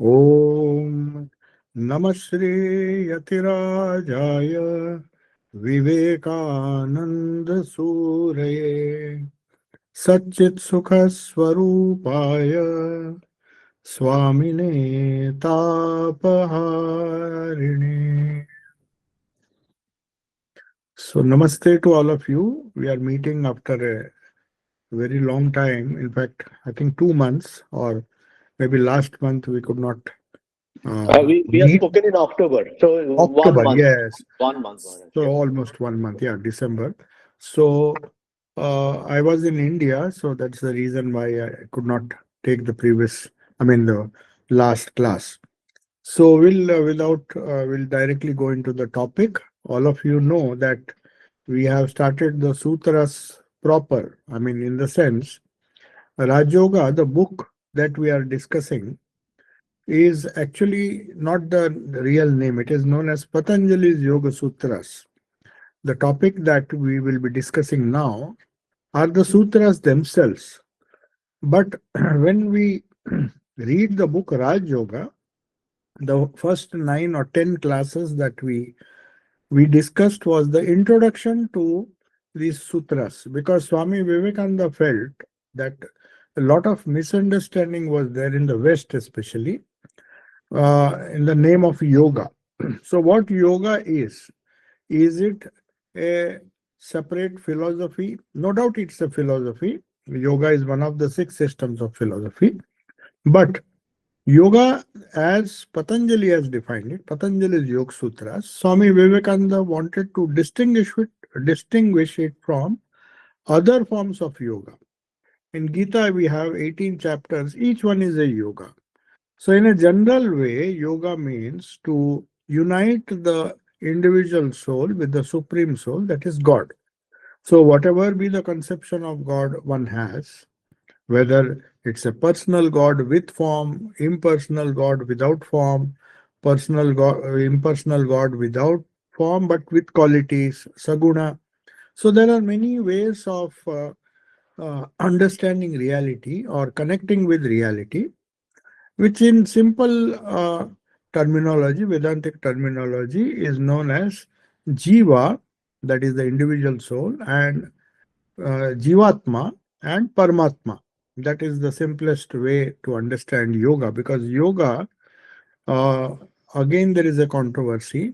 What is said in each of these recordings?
Om Namah Shri Yatirajaya Vivekananda Suraye Satchit Sukha Swarupaya Swamine Tapaharine. So, namaste to all of you. We are meeting after a very long time. In fact, I think 2 months, or maybe last month we could not We have meet. spoken in October, so one October, month, yes. one month. So Yes. almost 1 month, yeah, December. So I was in India, so that's the reason why I could not take the last class. So we'll directly go into the topic. All of you know that we have started the sutras proper. In the sense, Raj Yoga, the book that we are discussing, is actually not the real name. It is known as Patanjali's Yoga Sutras. The topic that we will be discussing now are the sutras themselves. But when we read the book Raj Yoga, the first 9 or 10 classes that we discussed was the introduction to these sutras, because Swami Vivekananda felt that a lot of misunderstanding was there in the West, especially in the name of yoga. So, what yoga is? Is it a separate philosophy? No doubt it's a philosophy. Yoga is one of the 6 systems of philosophy. But yoga, as Patanjali has defined it, Patanjali's Yoga Sutras, Swami Vivekananda wanted to distinguish it from other forms of yoga. In Gita, we have 18 chapters, each one is a yoga. So, in a general way, yoga means to unite the individual soul with the supreme soul, that is God. So, whatever be the conception of God one has, whether it's a personal God with form, impersonal God without form, personal God, impersonal God without form but with qualities, saguna. So, there are many ways of understanding reality or connecting with reality, which in simple terminology, Vedantic terminology, is known as Jiva, that is the individual soul, and Jivatma and Paramatma. That is the simplest way to understand yoga, because yoga, uh, again, there is a controversy.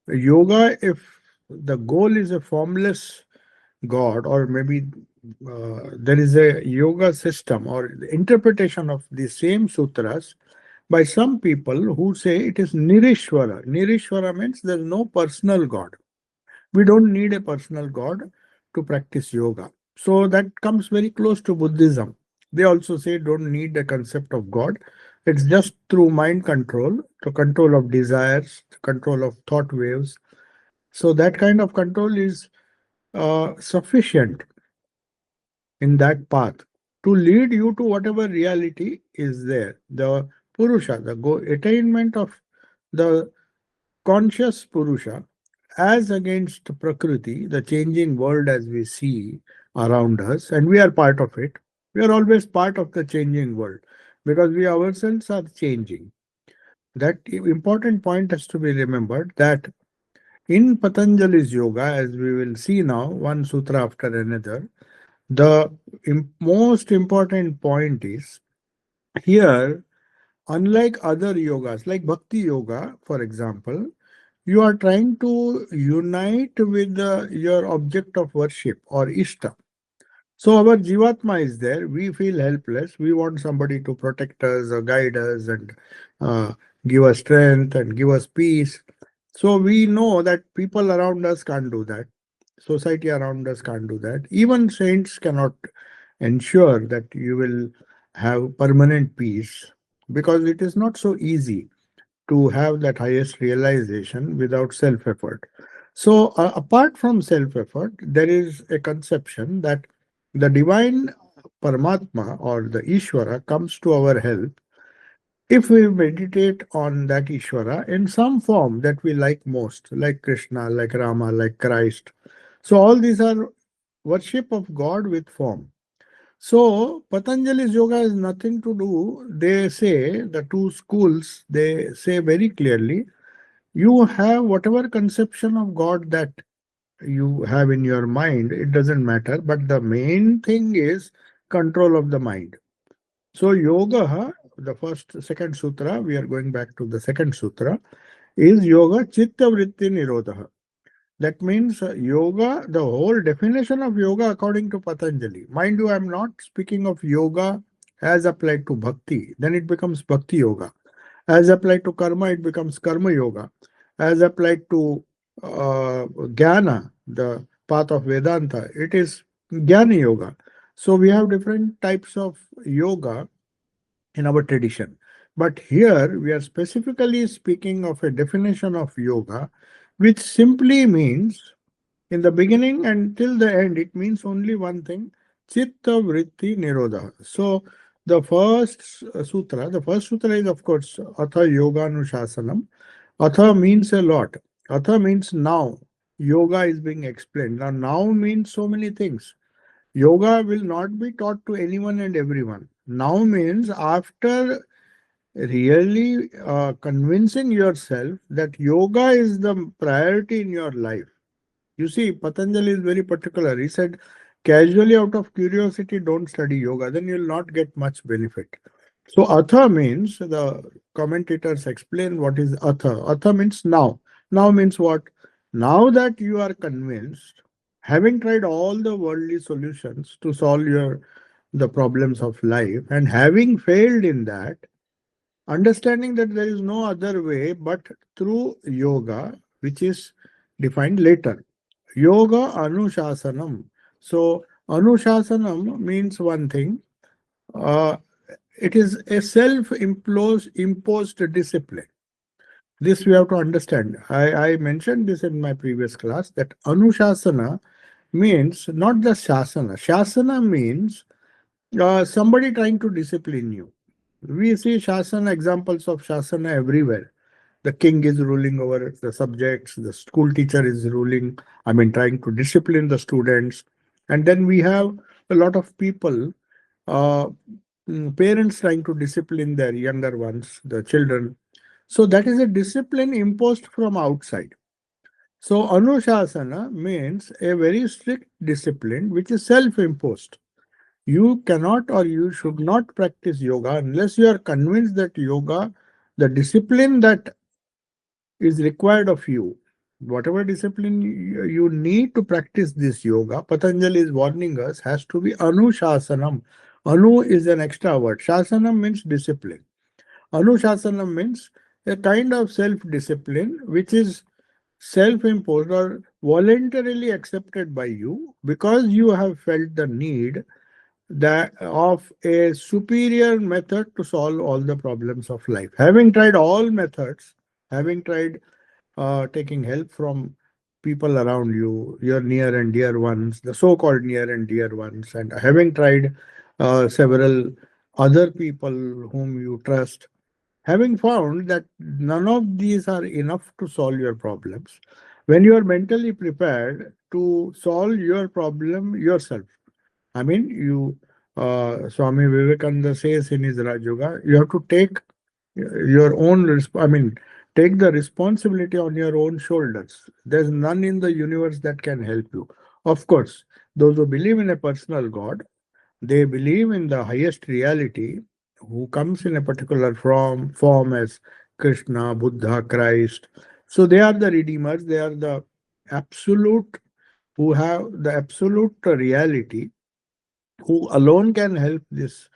Yoga, if the goal is a formless God, or maybe there is a yoga system or interpretation of the same sutras by some people who say it is Nirishwara. Nirishwara means there is no personal God. We don't need a personal God to practice yoga. So that comes very close to Buddhism. They also say don't need a concept of God. It's just through mind control, the control of desires, the control of thought waves. So that kind of control is sufficient in that path to lead you to whatever reality is there. The Purusha, the attainment of the conscious Purusha, as against Prakriti, the changing world as we see around us, and we are part of it. We are always part of the changing world because we ourselves are changing. That important point has to be remembered, that in Patanjali's yoga, as we will see now, one sutra after another, the most important point is here, unlike other yogas, like Bhakti Yoga, for example, you are trying to unite with your object of worship or Ishta. So our Jivatma is there. We feel helpless. We want somebody to protect us or guide us and uh, give us strength and give us peace. So we know that people around us can't do that. Society around us can't do that. Even saints cannot ensure that you will have permanent peace, because it is not so easy to have that highest realization without self effort. So, apart from self effort, there is a conception that the divine Paramatma or the Ishvara comes to our help if we meditate on that Ishvara in some form that we like most, like Krishna, like Rama, like Christ. So, all these are worship of God with form. So Patanjali's yoga has nothing to do. They say, the two schools, they say very clearly, you have whatever conception of God that you have in your mind, it doesn't matter. But the main thing is control of the mind. So yoga, the second sutra, we are going back to the second sutra, is yoga chitta vritti nirodha. That means yoga, the whole definition of yoga according to Patanjali. Mind you, I'm not speaking of yoga as applied to bhakti. Then it becomes bhakti yoga. As applied to karma, it becomes karma yoga. As applied to jnana, the path of Vedanta, it is jnana yoga. So we have different types of yoga in our tradition. But here we are specifically speaking of a definition of yoga, which simply means in the beginning and till the end, it means only one thing, chitta vritti nirodha. So the first sutra is of course Atha Yoga Anushasanam. Atha means a lot. Atha means now. Yoga is being explained. Now means so many things. Yoga will not be taught to anyone and everyone. Now means after really convincing yourself that yoga is the priority in your life. You see, Patanjali is very particular. He said, casually out of curiosity, don't study yoga, then you'll not get much benefit. So, atha means, the commentators explain what is atha. Atha means now. Now means what? Now that you are convinced, having tried all the worldly solutions to solve the problems of life, and having failed in that, understanding that there is no other way but through yoga, which is defined later. Yoga Anushasanam. So, Anushasanam means one thing. Uh, it is a self-imposed discipline. This we have to understand. I mentioned this in my previous class that Anushasana means not just Shasana. Shasana means somebody trying to discipline you. We see Shasana, examples of Shasana everywhere. The king is ruling over the subjects, the school teacher is ruling, trying to discipline the students. And then we have a lot of people, uh, parents trying to discipline their younger ones, the children. So that is a discipline imposed from outside. So Anushasana means a very strict discipline which is self imposed. You cannot or you should not practice yoga unless you are convinced that yoga, the discipline that is required of you. Whatever discipline you need to practice this yoga, Patanjali is warning us, has to be Anushasanam. Anu is an extra word. Shasanam means discipline. Anushasanam means a kind of self-discipline which is self-imposed or voluntarily accepted by you because you have felt the need that of a superior method to solve all the problems of life. Having tried all methods, having tried taking help from people around you, your near and dear ones, the so called near and dear ones, and having tried several other people whom you trust, having found that none of these are enough to solve your problems, when you are mentally prepared to solve your problem yourself, Swami Vivekananda says in his Raj Yoga, you have to take your own, take the responsibility on your own shoulders. There's none in the universe that can help you. Of course, those who believe in a personal God, they believe in the highest reality who comes in a particular form as Krishna, Buddha, Christ. So they are the redeemers, they are the absolute, who have the absolute reality, who alone can help this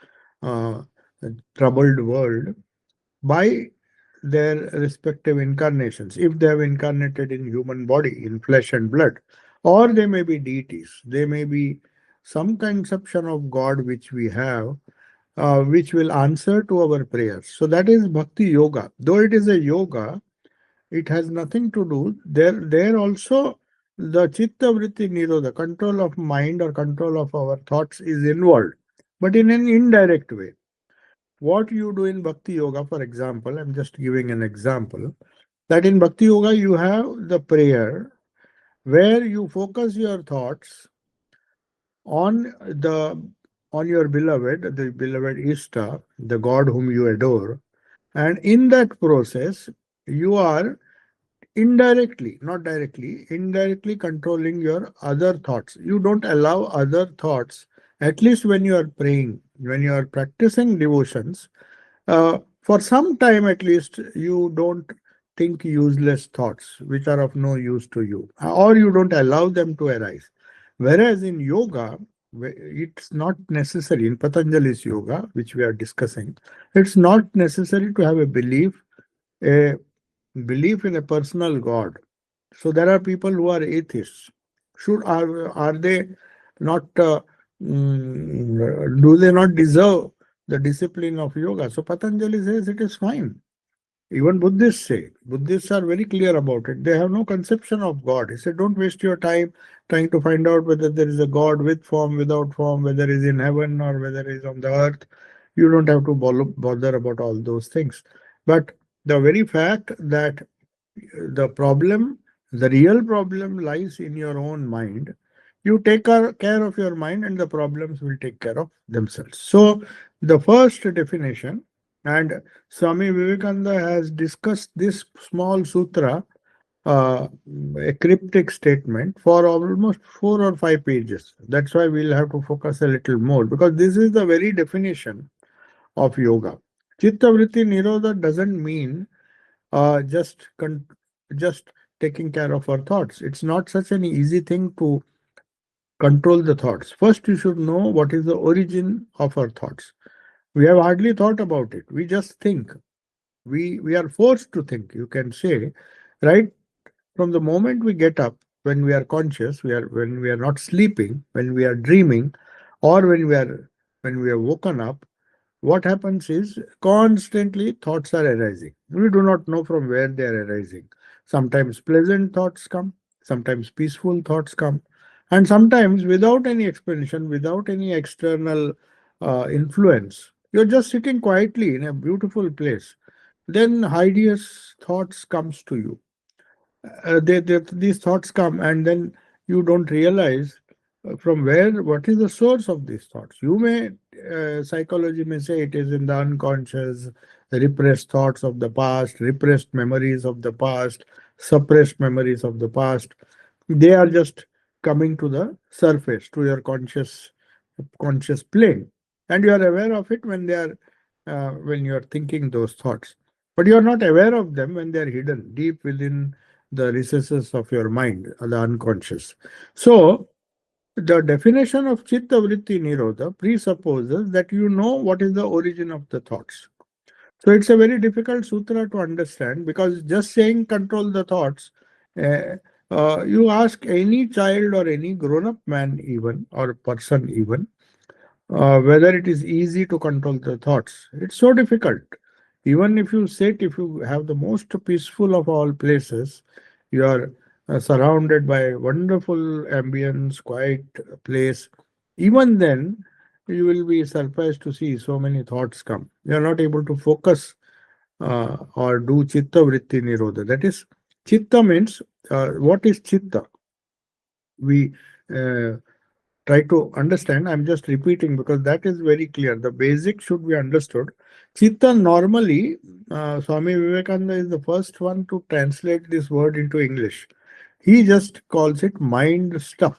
uh, troubled world by their respective incarnations. If they have incarnated in human body, in flesh and blood, or they may be deities, they may be some conception of God which we have, which will answer to our prayers. So that is bhakti yoga. Though it is a yoga, it has nothing to do. There also the chitta vritti nirodha, control of mind or control of our thoughts is involved, but in an indirect way. What you do in bhakti yoga, for example, I'm just giving an example, that in bhakti yoga you have the prayer where you focus your thoughts on the on your beloved, the beloved Ishta, the God whom you adore. And in that process, you are indirectly, not directly, indirectly controlling your other thoughts. You don't allow other thoughts, at least when you are praying, when you are practicing devotions, for some time at least, you don't think useless thoughts which are of no use to you, or you don't allow them to arise. Whereas in yoga, it's not necessary, in Patanjali's yoga, which we are discussing, it's not necessary to have a belief in a personal God. So there are people who are atheists. Are they not? Do they not deserve the discipline of yoga? So Patanjali says it is fine. Even Buddhists say. Buddhists are very clear about it. They have no conception of God. He said, don't waste your time trying to find out whether there is a God with form, without form, whether he is in heaven or whether he is on the earth. You don't have to bother about all those things. But the very fact that the problem, the real problem lies in your own mind. You take care of your mind, and the problems will take care of themselves. So, the first definition, and Swami Vivekananda has discussed this small sutra, uh, a cryptic statement, for almost 4 or 5 pages. That's why we'll have to focus a little more, because this is the very definition of yoga. Chitta Vritti Nirodha doesn't mean uh, just con- just taking care of our thoughts. It's not such an easy thing to control the thoughts. First, you should know what is the origin of our thoughts. We have hardly thought about it. We just think. We are forced to think. You can say, right from the moment we get up, when we are conscious, when we are not sleeping, when we are dreaming, or when we are woken up, what happens is constantly thoughts are arising. We do not know from where they are arising. Sometimes pleasant thoughts come, sometimes peaceful thoughts come, and sometimes without any explanation, without any external influence. You're just sitting quietly in a beautiful place. Then hideous thoughts comes to you. These thoughts come, and then you don't realize from where, what is the source of these thoughts. You may, psychology may say it is in the unconscious, repressed thoughts of the past, repressed memories of the past, suppressed memories of the past. They are just coming to the surface, to your conscious plane, and you are aware of it when you are thinking those thoughts, but you are not aware of them when they are hidden deep within the recesses of your mind, the unconscious. So the definition of chitta vritti nirodha presupposes that you know what is the origin of the thoughts. So it's a very difficult sutra to understand, because just saying control the thoughts, uh, you ask any child or any grown-up man even, or person even, whether it is easy to control the thoughts. It's so difficult. Even if you sit, if you have the most peaceful of all places, you are surrounded by wonderful ambience, quiet place. Even then, you will be surprised to see so many thoughts come. You are not able to focus or do chitta vritti nirodha. That is, chitta means, what is chitta? We uh, try to understand. I'm just repeating because that is very clear. The basic should be understood. Chitta normally, Swami Vivekananda is the first one to translate this word into English. He just calls it mind stuff.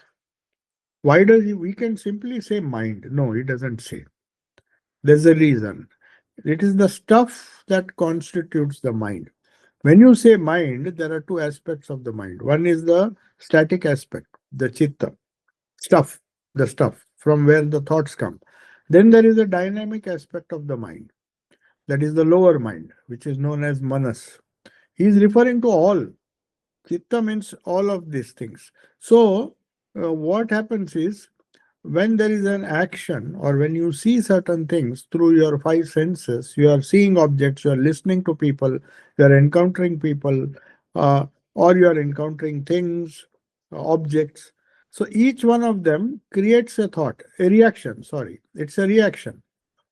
Why does he? We can simply say mind. No, he doesn't say. There's a reason. It is the stuff that constitutes the mind. When you say mind, there are two aspects of the mind. One is the static aspect, the chitta, stuff, the stuff from where the thoughts come. Then there is a dynamic aspect of the mind, that is the lower mind, which is known as manas. He is referring to all. Chitta means all of these things. So, what happens is, when there is an action, or when you see certain things through your five senses, you are seeing objects, you are listening to people, you are encountering people, uh, or you are encountering things, objects. So each one of them creates a thought, a reaction. Sorry, it's a reaction.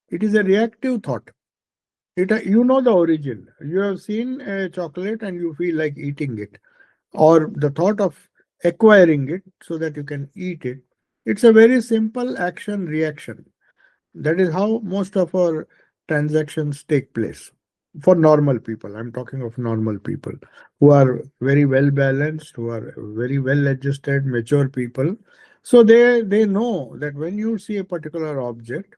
It is a reactive thought. You know the origin. You have seen a chocolate and you feel like eating it, or the thought of acquiring it so that you can eat it. It's a very simple action reaction. That is how most of our transactions take place. For normal people, I'm talking of normal people who are very well balanced, who are very well adjusted, mature people. So they know that when you see a particular object,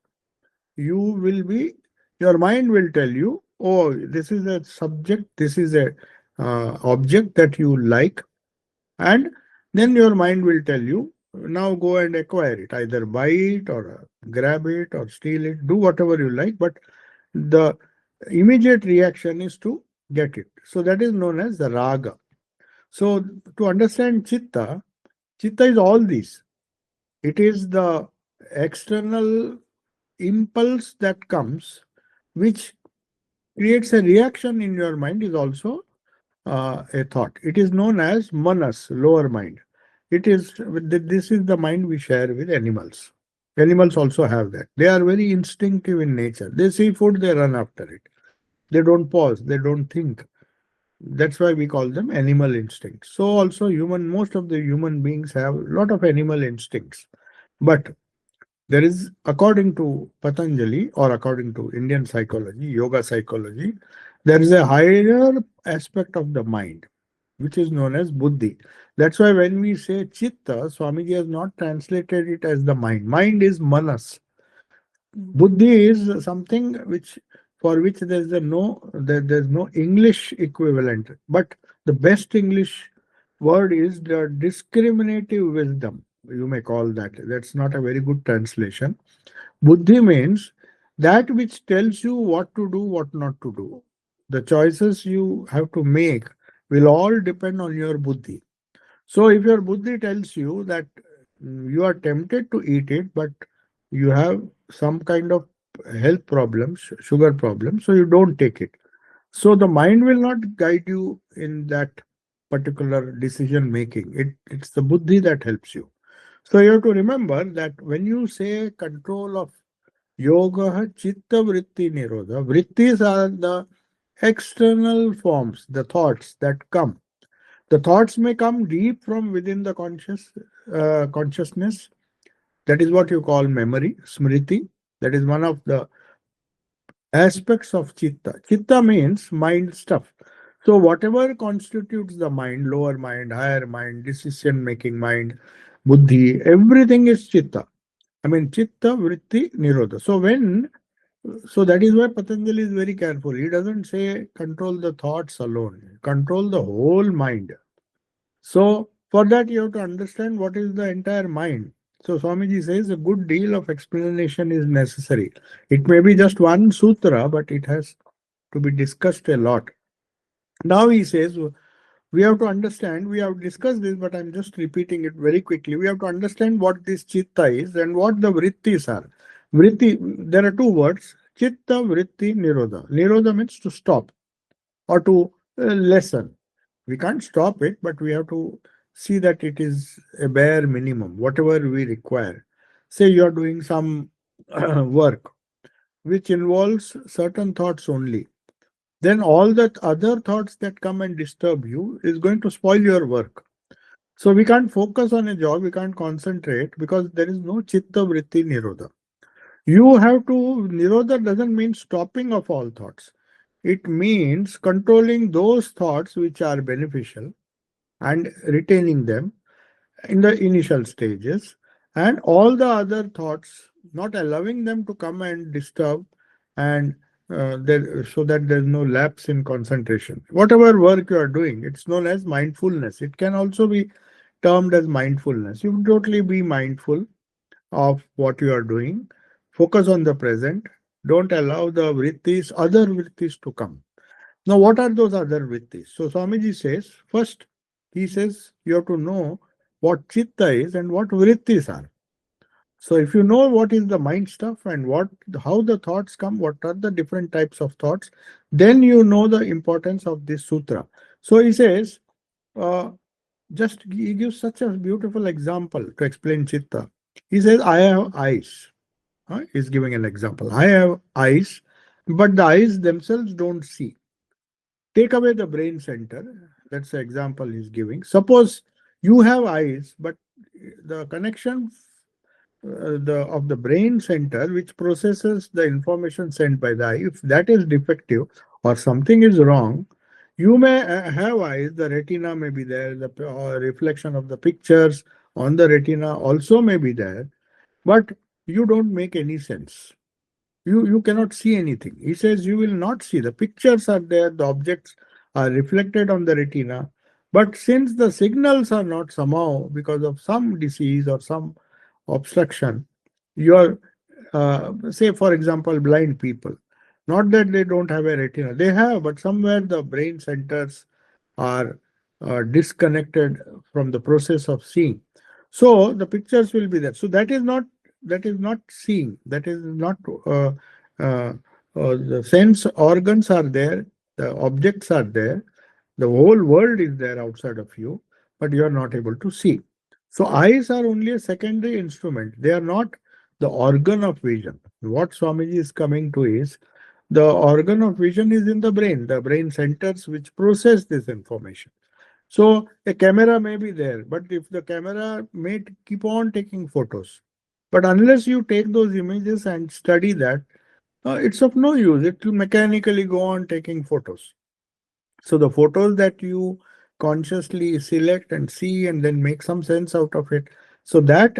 you will be your mind will tell you, oh, this is a subject, this is a object that you like, and then your mind will tell you, now go and acquire it, either buy it or grab it or steal it, do whatever you like, but the immediate reaction is to get it. So that is known as the raga. So to understand chitta, chitta is all these. It is the external impulse that comes, which creates a reaction in your mind, is also a thought. It is known as manas, lower mind. It is this is the mind we share with animals. Animals also have that. They are very instinctive in nature. They see food, they run after it. They don't pause, they don't think. That's why we call them animal instincts. So also most of the human beings have a lot of animal instincts. But there is, according to Patanjali or according to Indian psychology, yoga psychology, there is a higher aspect of the mind, which is known as buddhi. That's why when we say chitta, Swamiji has not translated it as the mind. Mind is manas. Buddhi is something which for which there's no English equivalent. But the best English word is the discriminative wisdom. You may call that. That's not a very good translation. Buddhi means that which tells you what to do, what not to do. The choices you have to make will all depend on your buddhi. So if your buddhi tells you that you are tempted to eat it, but you have some kind of health problems, sugar problems, so you don't take it. So the mind will not guide you in that particular decision making. It's the buddhi that helps you. So you have to remember that when you say control of yoga, chitta vritti nirodha, vrittis are the external forms, the thoughts that come. The thoughts may come deep from within the consciousness. That is what you call memory, smriti. That is one of the aspects of chitta. Chitta means mind stuff. So whatever constitutes the mind, lower mind, higher mind, decision making mind, buddhi, everything is chitta. I mean, chitta, vritti, nirodha. So that is why Patanjali is very careful. He doesn't say control the thoughts alone, control the whole mind. So for that you have to understand what is the entire mind. So Swamiji says a good deal of explanation is necessary. It may be just one sutra, but it has to be discussed a lot. Now he says we have to understand, we have discussed this, but I'm just repeating it very quickly. We have to understand what this chitta is and what the vrittis are. Vritti, there are two words, chitta, vritti, nirodha. Nirodha means to stop or to lessen. We can't stop it, but we have to see that it is a bare minimum, whatever we require. Say you are doing some work which involves certain thoughts only, then all that other thoughts that come and disturb you is going to spoil your work. So we can't focus on a job, we can't concentrate because there is no chitta vritti nirodha. You have to, nirodha doesn't mean stopping of all thoughts. It means controlling those thoughts which are beneficial and retaining them in the initial stages, and all the other thoughts, not allowing them to come and disturb, and so that there's no lapse in concentration. Whatever work you are doing, it's known as mindfulness. It can also be termed as mindfulness. You totally be mindful of what you are doing. Focus on the present. Don't allow the vrittis, other vrittis to come. Now, what are those other vrittis? So, Swamiji says, first, he says you have to know what chitta is and what vrittis are. So, if you know what is the mind stuff and how the thoughts come, what are the different types of thoughts, then you know the importance of this sutra. So, he says, uh, he gives such a beautiful example to explain chitta. He says, I have eyes. He's giving an example. I have eyes, but the eyes themselves don't see. Take away the brain center. That's the example he's giving. Suppose you have eyes, but the connection of the brain center which processes the information sent by the eye, if that is defective or something is wrong, you may have eyes, the retina may be there, the reflection of the pictures on the retina also may be there, but you don't make any sense. You cannot see anything. He says you will not see. The pictures are there, the objects are reflected on the retina, but since the signals are not somehow because of some disease or some obstruction, you are, say, for example, blind people. Not that they don't have a retina, they have, but somewhere the brain centers are disconnected from the process of seeing. So the pictures will be there. So that is not seeing. That is not uh, the sense organs are there. The objects are there. The whole world is there outside of you, but you are not able to see. So eyes are only a secondary instrument. They are not the organ of vision. What Swamiji is coming to is the organ of vision is in the brain centers which process this information. So a camera may be there, but if the camera may keep on taking photos, but unless you take those images and study that, it's of no use. It will mechanically go on taking photos. So the photos that you consciously select and see and then make some sense out of it. So that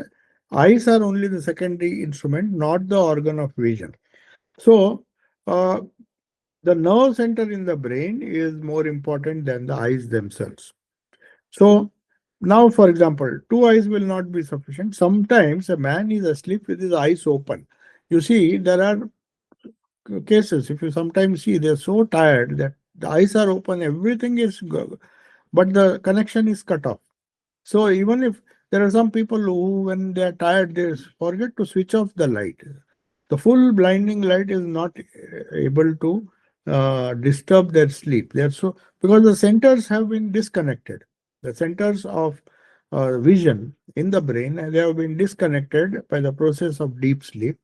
eyes are only the secondary instrument, not the organ of vision. So uh, the nerve center in the brain is more important than the eyes themselves. So now, for example, two eyes will not be sufficient. Sometimes a man is asleep with his eyes open. You see, there are cases, if you sometimes see, they're so tired that the eyes are open, everything is good, but the connection is cut off. So even if there are some people who, when they are tired, they forget to switch off the light. The full blinding light is not able to disturb their sleep. They're so, because the centers have been disconnected. The centers of vision in the brain, they have been disconnected by the process of deep sleep,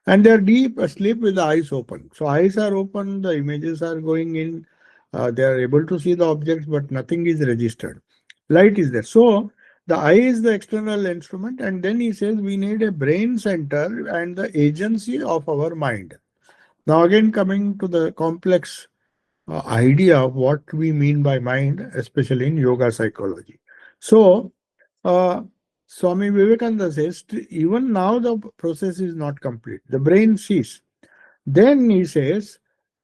and they are deep asleep with the eyes open. So eyes are open, the images are going in, they are able to see the objects, but nothing is registered. Light is there. So the eye is the external instrument, and then he says we need a brain center and the agency of our mind. Now, again, coming to the complex idea of what we mean by mind, especially in yoga psychology. So, uh, Swami Vivekananda says, even now the process is not complete. The brain sees. Then he says,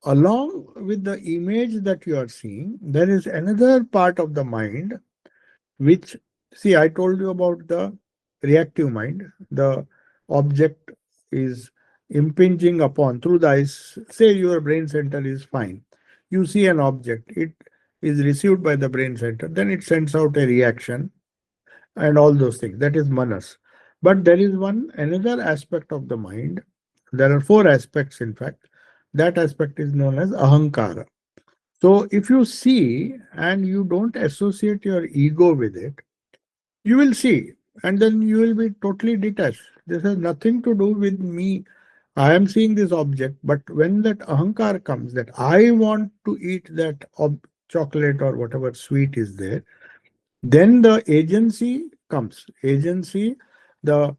along with the image that you are seeing, there is another part of the mind which, see, I told you about the reactive mind. The object is impinging upon through the eyes. Say your brain center is fine. You see an object, it is received by the brain center, then it sends out a reaction and all those things. That is manas. But there is one another aspect of the mind. There are four aspects, in fact. That aspect is known as ahankara. So if you see and you don't associate your ego with it, you will see, and then you will be totally detached. This has nothing to do with me. I am seeing this object, but when that ahankar comes, that I want to eat that chocolate or whatever sweet is there, then the agency comes. Agency, the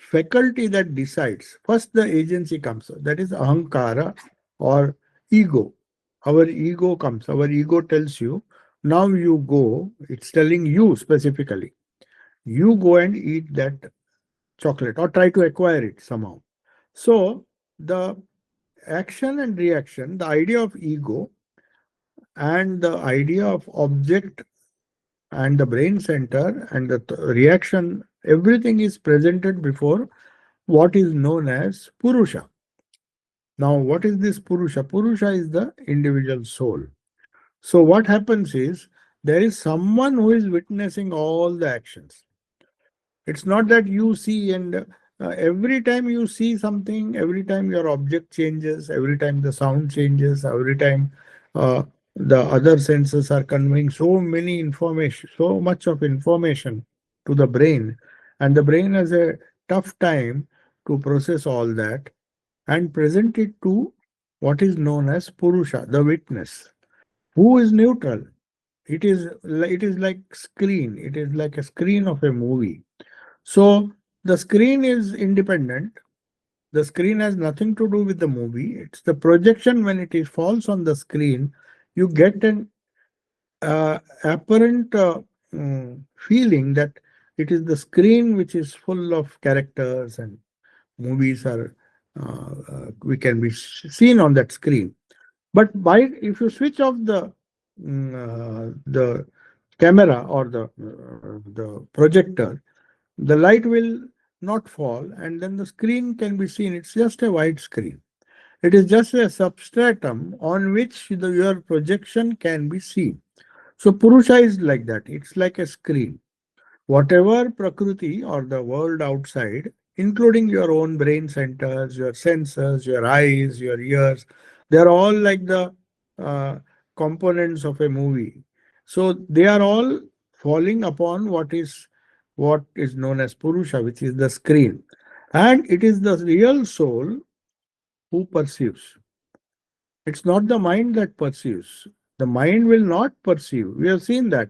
faculty that decides. First, the agency comes. That is ahankara or ego. Our ego comes. Our ego tells you, now you go. It's telling you specifically, you go and eat that chocolate or try to acquire it somehow. So the action and reaction, the idea of ego and the idea of object and the brain center and the reaction, everything is presented before what is known as Purusha. Now, what is this Purusha? Purusha is the individual soul. So what happens is there is someone who is witnessing all the actions. It's not that you see and every time you see something, every time your object changes, every time the sound changes, every time uh, the other senses are conveying so many information, so much of information to the brain, and the brain has a tough time to process all that and present it to what is known as Purusha, the witness, who is neutral. It is like screen. It is like a screen of a movie. So The screen is independent. The screen has nothing to do with the movie. It's the projection. When it is falls on the screen, you get an apparent feeling that it is the screen which is full of characters, and movies are we can be seen on that screen. But by if you switch off the camera or the projector, the light will not fall, and then the screen can be seen. It's just a white screen. It is just a substratum on which your projection can be seen. So Purusha is like that. It's like a screen. Whatever Prakriti or the world outside, including your own brain centers, your senses, your eyes, your ears, they're all like the uh, components of a movie. So they are all falling upon what is known as Purusha, which is the screen. And it is the real soul who perceives. It's not the mind that perceives. The mind will not perceive. We have seen that.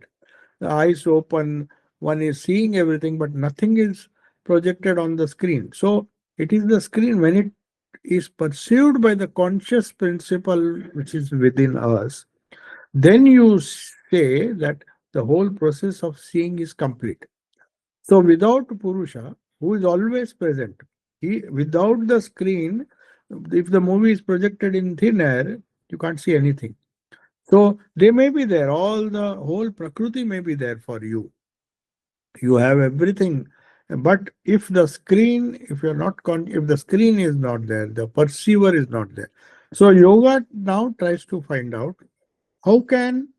The eyes open, one is seeing everything, but nothing is projected on the screen. So it is the screen when it is perceived by the conscious principle which is within us, then you say that the whole process of seeing is complete. So without Purusha, who is always present, without the screen, if the movie is projected in thin air, you can't see anything. So they may be there, all the whole Prakriti may be there for you. You have everything. But if the screen, if you're not if the screen is not there, the perceiver is not there. So yoga now tries to find out how can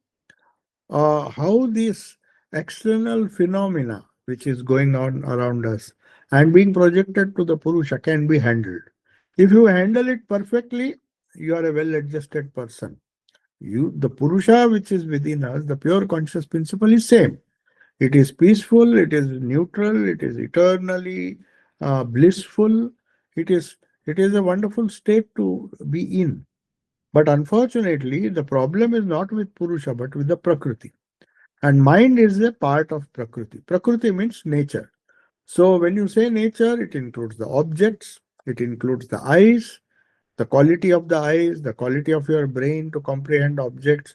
how this external phenomena which is going on around us and being projected to the Purusha can be handled. If you handle it perfectly, you are a well-adjusted person. The Purusha which is within us, the pure conscious principle is same. It is peaceful, it is neutral, it is eternally blissful. It is it is a wonderful state to be in. But unfortunately, the problem is not with Purusha, but with the Prakriti. And mind is a part of Prakriti. Prakriti means nature. So when you say nature, it includes the objects, it includes the eyes, the quality of the eyes, the quality of your brain to comprehend objects,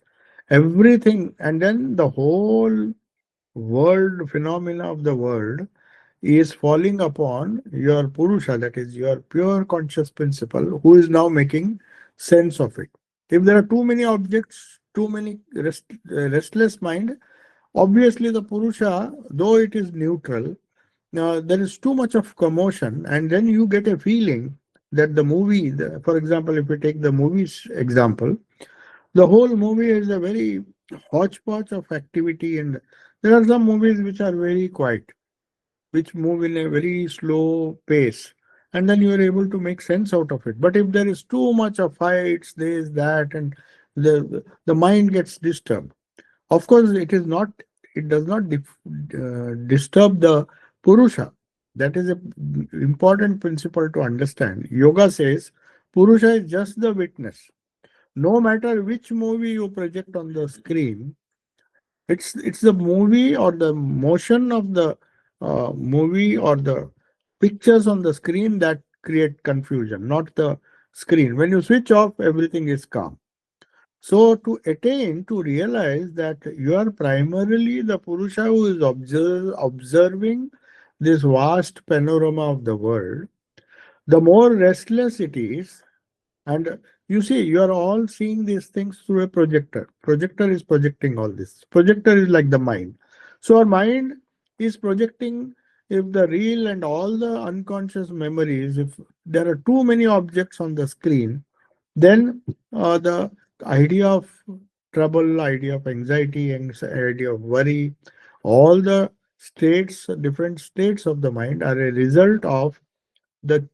everything. And then the whole world, phenomena of the world is falling upon your Purusha, that is your pure conscious principle, who is now making sense of it. If there are too many objects, too many restless mind, obviously the Purusha, though it is neutral, there is too much of commotion, and then you get a feeling that the movie, for example, if we take the movies example, the whole movie is a very hodgepodge of activity, and there are some movies which are very quiet, which move in a very slow pace, and then you are able to make sense out of it. But if there is too much of fights, this, that, and the mind gets disturbed. Of course, it does not disturb the Purusha. That is an important principle to understand. Yoga says Purusha is just the witness. No matter which movie you project on the screen, it's the movie or the motion of the movie or the pictures on the screen that create confusion, not the screen. When you switch off, everything is calm. So to attain, to realize that you are primarily the Purusha who is observing this vast panorama of the world, the more restless it is, and you see, you are all seeing these things through a projector. Projector is projecting all this. Projector is like the mind. So our mind is projecting if the real and all the unconscious memories, if there are too many objects on the screen, then the idea of trouble, idea of anxiety, idea of worry, all the states, different states of the mind are a result of the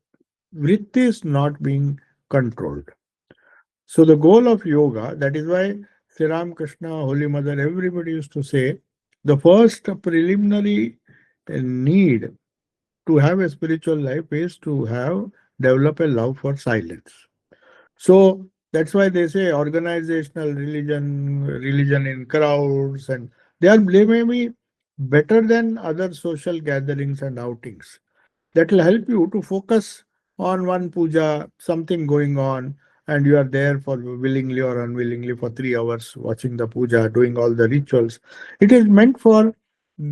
vrittis not being controlled. So the goal of yoga, that is why Sri Ram Krishna, Holy Mother, everybody used to say, the first preliminary need to have a spiritual life is to have develop a love for silence. So that's why they say organizational religion in crowds, and they may be better than other social gatherings and outings. that will help you to focus on one puja, something going on, and you are there for willingly or unwillingly for 3 hours watching the puja, doing all the rituals. It is meant for,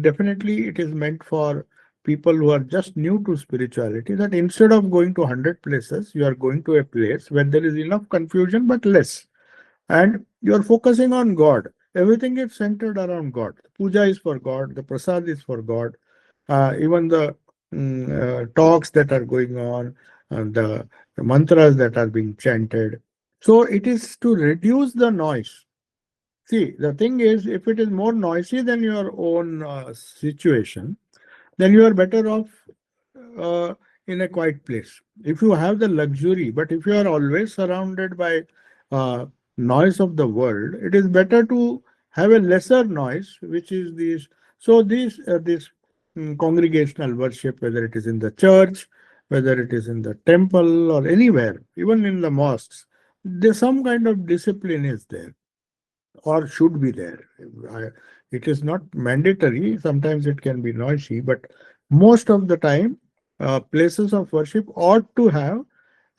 definitely, it is meant for people who are just new to spirituality, that instead of going to 100 places, you are going to a place where there is enough confusion but less. And you are focusing on God. Everything is centered around God. Puja is for God, the prasad is for God, even the talks that are going on, the mantras that are being chanted. So it is to reduce the noise. See, the thing is, if it is more noisy than your own situation, then you are better off uh, in a quiet place. If you have the luxury, but if you are always surrounded by uh, noise of the world, it is better to have a lesser noise, which is this. So this congregational worship, whether it is in the church, whether it is in the temple or anywhere, even in the mosques, there's some kind of discipline is there or should be there. I- It is not mandatory. Sometimes it can be noisy, but most of the time, places of worship ought to have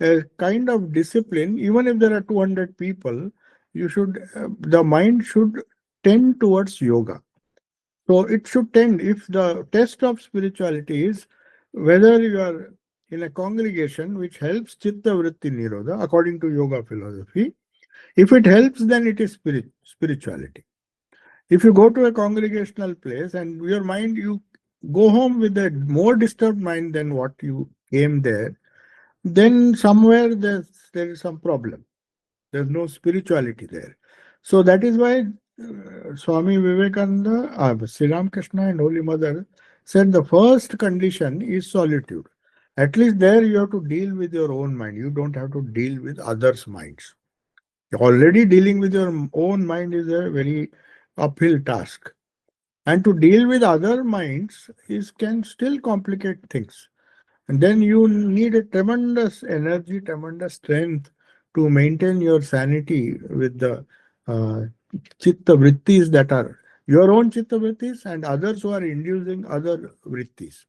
a kind of discipline. Even if there are 200 people, the mind should tend towards yoga. So it should tend, if the test of spirituality is whether you are in a congregation which helps chitta vritti nirodha, according to yoga philosophy, if it helps, then it is spirituality. If you go to a congregational place and your mind, you go home with a more disturbed mind than what you came there, then somewhere there is some problem. There's no spirituality there. So that is why Swami Vivekananda, Sri Ramakrishna, and Holy Mother said the first condition is solitude. At least there you have to deal with your own mind. You don't have to deal with others' minds. Already dealing with your own mind is a very uphill task. And to deal with other minds is can still complicate things. And then you need a tremendous energy, tremendous strength to maintain your sanity with the uh, chitta vrittis that are your own chitta vrittis and others who are inducing other vrittis.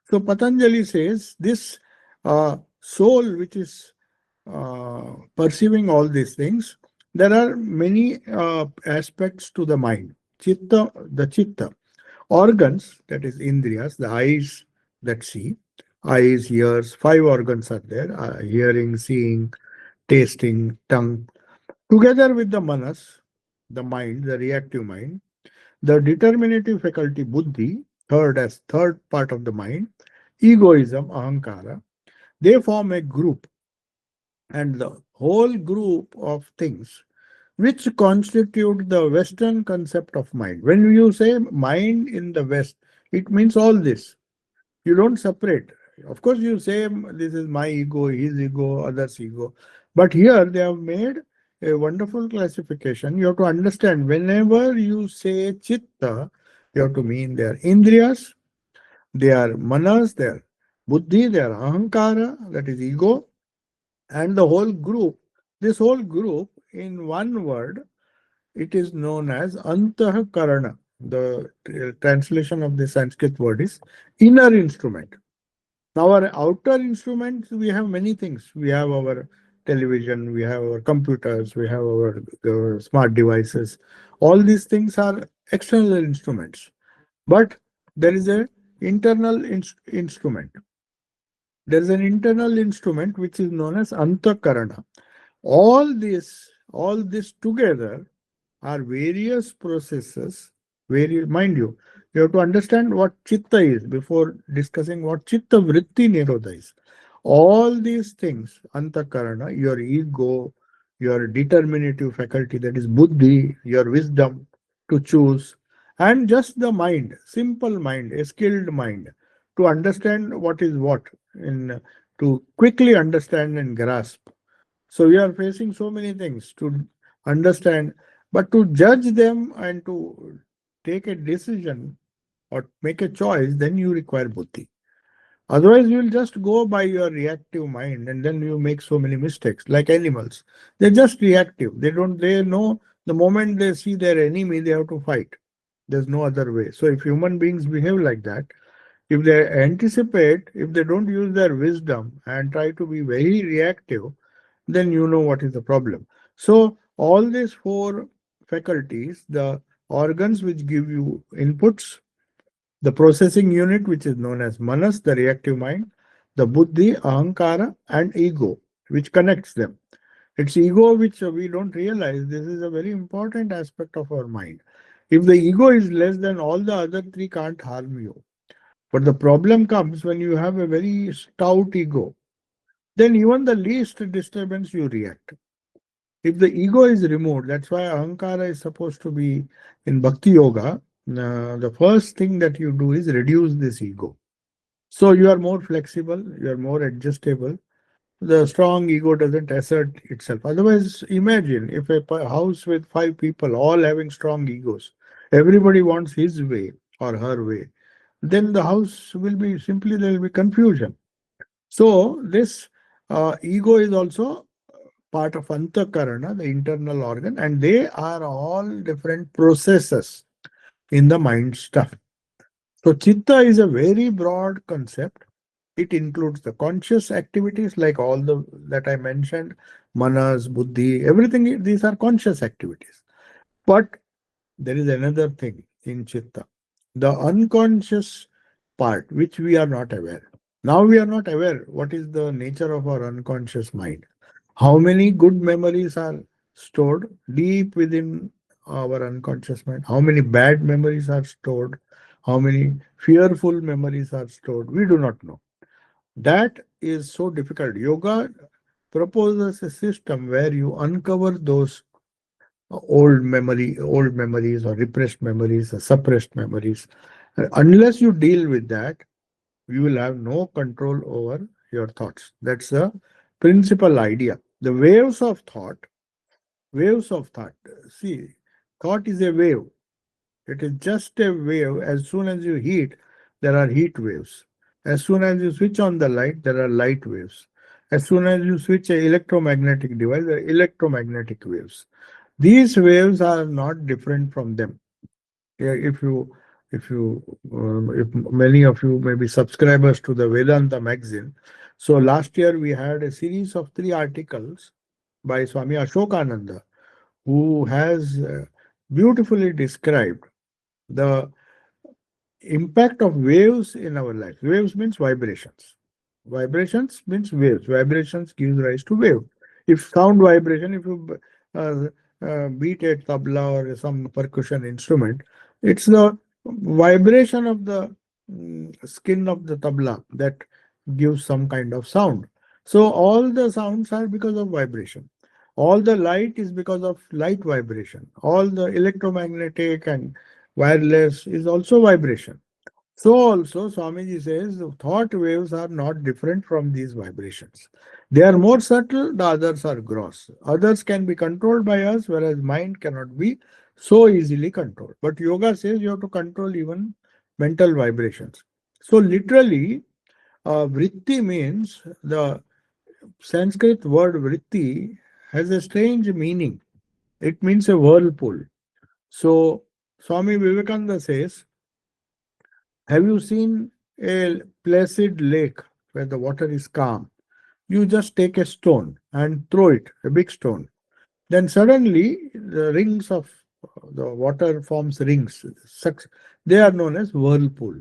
So Patanjali says this soul which is perceiving all these things, there are many aspects to the mind. The chitta, organs, that is indriyas, the eyes that see, eyes, ears, five organs are there, hearing, seeing, tasting, tongue, together with the manas, the mind, the reactive mind, the determinative faculty, buddhi, third part of the mind, egoism, ahankara, they form a group, and the whole group of things which constitute the Western concept of mind. When you say mind in the West, it means all this. You don't separate. Of course, you say this is my ego, his ego, others' ego. But here they have made a wonderful classification. You have to understand whenever you say chitta, you have to mean their indriyas, their manas, their buddhi, their ahankara, that is ego, and the whole group. This whole group, in one word, it is known as Antahkarana. The translation of the Sanskrit word is inner instrument. Now, our outer instruments, we have many things. We have our television, we have our computers, we have our smart devices. All these things are external instruments. But there is a internal instrument. There is an internal instrument which is known as Antakarana. All this together are various processes. Mind you, you have to understand what chitta is before discussing what chitta vritti nirodha is. All these things, antakarana, your ego, your determinative faculty, that is buddhi, your wisdom to choose, and just the mind, simple mind, a skilled mind, to understand what is what, in to quickly understand and grasp. So we are facing so many things to understand, but to judge them and to take a decision or make a choice, then you require buddhi. Otherwise, you will just go by your reactive mind and then you make so many mistakes like animals. They're just reactive. They know the moment they see their enemy, they have to fight. There's no other way. So if human beings behave like that, If they anticipate, if they don't use their wisdom and try to be very reactive, then you know what is the problem. So all these four faculties, the organs which give you inputs, the processing unit which is known as manas, the reactive mind, the buddhi, ahankara, and ego, which connects them. It's ego which we don't realize. This is a very important aspect of our mind. If the ego is less, then all the other three can't harm you. But the problem comes when you have a very stout ego. Then even the least disturbance you react. If the ego is removed, that's why ahankara is supposed to be in bhakti yoga. The first thing that you do is reduce this ego. So you are more flexible, you are more adjustable. The strong ego doesn't assert itself. Otherwise, imagine if a house with five people all having strong egos, everybody wants his way or her way, then the house will be simply there will be confusion. So this ego is also part of antakarana, the internal organ, and they are all different processes in the mind stuff. So chitta is a very broad concept. It includes the conscious activities like all the that I mentioned, manas, buddhi, everything. These are conscious activities. But there is another thing in chitta, the unconscious part, which we are not aware. Now we are not aware what is the nature of our unconscious mind. How many good memories are stored deep within our unconscious mind? How many bad memories are stored? How many fearful memories are stored? We do not know. That is so difficult. Yoga proposes a system where you uncover those old memories or repressed memories or suppressed memories. Unless you deal with that, you will have no control over your thoughts. That's the principal idea. The waves of thought. See, thought is a wave. It is just a wave. As soon as you heat, there are heat waves. As soon as you switch on the light, there are light waves. As soon as you switch an electromagnetic device, there are electromagnetic waves. These waves are not different from them. Yeah, if many of you may be subscribers to the Vedanta magazine, so last year we had a series of 3 articles by Swami Ashokananda, who has beautifully described the impact of waves in our life. Waves means vibrations. Vibrations means waves. Vibrations gives rise to wave. If sound vibration, if you beat a tabla or some percussion instrument, it's the vibration of the skin of the tabla that gives some kind of sound. So all the sounds are because of vibration. All the light is because of light vibration. All the electromagnetic and wireless is also vibration. So also Swamiji says thought waves are not different from these vibrations. They are more subtle, the others are gross. Others can be controlled by us, whereas mind cannot be so easily controlled. But yoga says you have to control even mental vibrations. So literally, vritti means the Sanskrit word vritti has a strange meaning. It means a whirlpool. So Swami Vivekananda says, have you seen a placid lake where the water is calm? You just take a stone and throw it, a big stone. Then suddenly the rings of the water forms rings. They are known as whirlpool.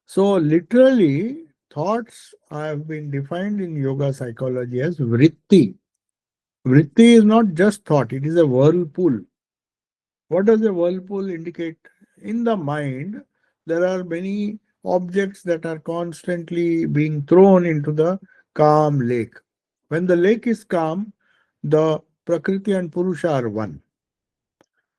So literally, thoughts have been defined in yoga psychology as vritti. Vritti is not just thought, it is a whirlpool. What does a whirlpool indicate? In the mind, there are many objects that are constantly being thrown into the calm lake. When the lake is calm, the Prakriti and Purusha are one.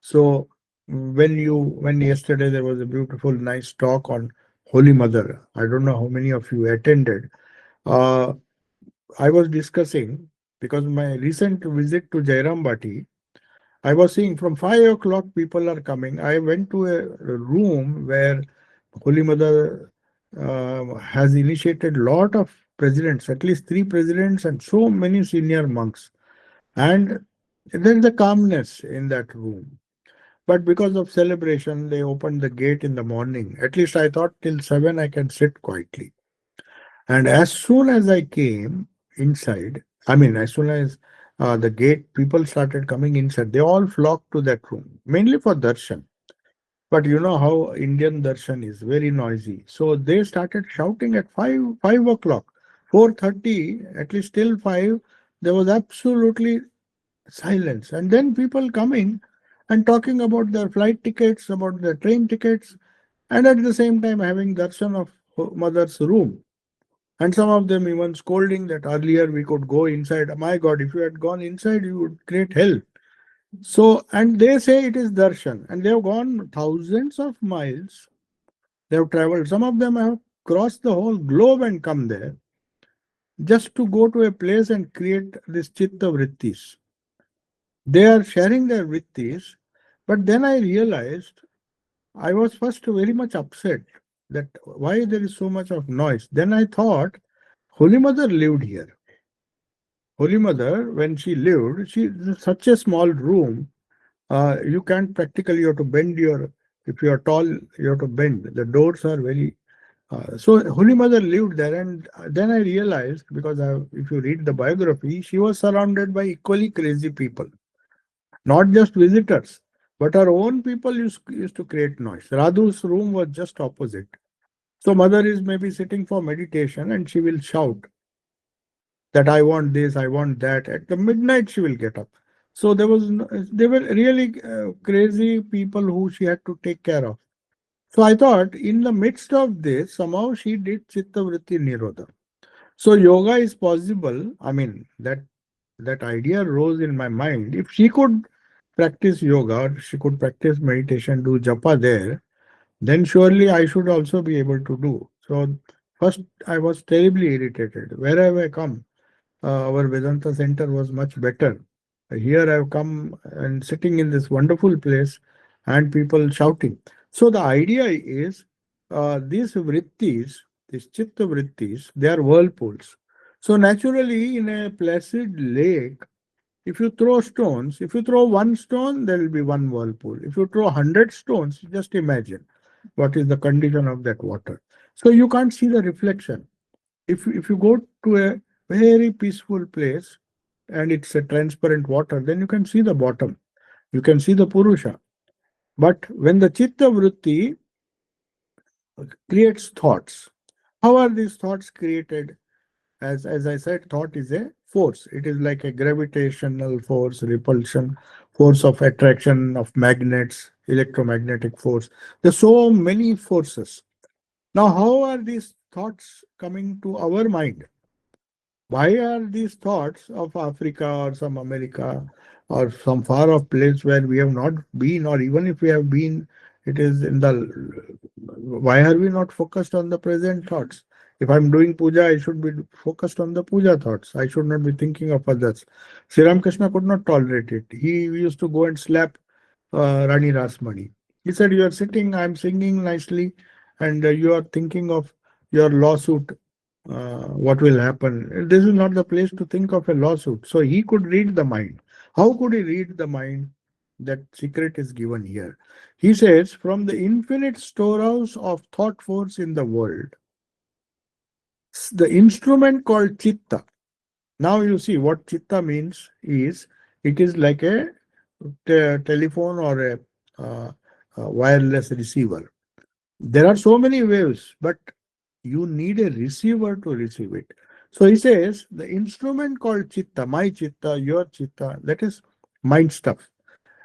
So when yesterday there was a beautiful, nice talk on Holy Mother. I don't know how many of you attended. Uh, I was discussing because my recent visit to Jairam Bati, I was seeing from 5 o'clock people are coming. I went to a room where Holy Mother has initiated lot of presidents, at least 3 presidents and so many senior monks. And there is a calmness in that room. But because of celebration, they opened the gate in the morning. At least I thought till 7 I can sit quietly. And as soon as I came inside, I mean, as soon as the gate, people started coming inside, they all flocked to that room, mainly for darshan. But you know how Indian darshan is very noisy. So they started shouting at 5 o'clock, 4:30, at least till 5. There was absolutely silence. And then people coming and talking about their flight tickets, about their train tickets, and at the same time having darshan of mother's room. And some of them even scolding that earlier we could go inside. My God, if you had gone inside, you would create hell. So, and they say it is darshan, and they have gone thousands of miles. They have traveled. Some of them have crossed the whole globe and come there just to go to a place and create this chitta vrittis. They are sharing their vrittis, but then I realized I was first very much upset that why there is so much of noise. Then I thought Holy Mother lived here. Holy Mother, when she lived, she such a small room. You can't practically, you have to bend your, if you are tall, you have to bend. The doors are very. So Holy Mother lived there, and then I realized because if you read the biography, she was surrounded by equally crazy people, not just visitors, but her own people used to create noise. Radhu's room was just opposite. So mother is maybe sitting for meditation, and she will shout that I want this, I want that. At the midnight, she will get up. So they were really crazy people who she had to take care of. So I thought in the midst of this, somehow she did Chitta Vritti Nirodha. So yoga is possible. I mean, that idea rose in my mind. If she could practice yoga, or she could practice meditation, do japa there, then surely I should also be able to do. So first I was terribly irritated. Wherever I come, our Vedanta center was much better. Here I've come and sitting in this wonderful place and people shouting. So the idea is these vrittis, these chitta vrittis, they are whirlpools. So naturally in a placid lake, if you throw stones, if you throw one stone, there will be one whirlpool. If you throw 100 stones, just imagine what is the condition of that water. So you can't see the reflection. If you go to a very peaceful place and it's a transparent water, then you can see the bottom. You can see the Purusha. But when the Chitta Vritti creates thoughts, how are these thoughts created? As I said, thought is a force. It is like a gravitational force, repulsion, force of attraction of magnets, electromagnetic force. There's so many forces. Now, how are these thoughts coming to our mind? Why are these thoughts of Africa or some America or some far off place where we have not been, or even if we have been, it is in the. Why are we not focused on the present thoughts? If I'm doing puja, I should be focused on the puja thoughts. I should not be thinking of others. Sri Ramakrishna could not tolerate it. He used to go and slap Rani Rasmani. He said, "You are sitting, I'm singing nicely, and you are thinking of your lawsuit, what will happen. This is not the place to think of a lawsuit." So he could read the mind. How could he read the mind? That secret is given here. He says, from the infinite storehouse of thought force in the world, the instrument called chitta. Now you see what chitta means is it is like a telephone or a wireless receiver. There are so many waves, but you need a receiver to receive it. So he says the instrument called chitta, my chitta, your chitta, that is mind stuff.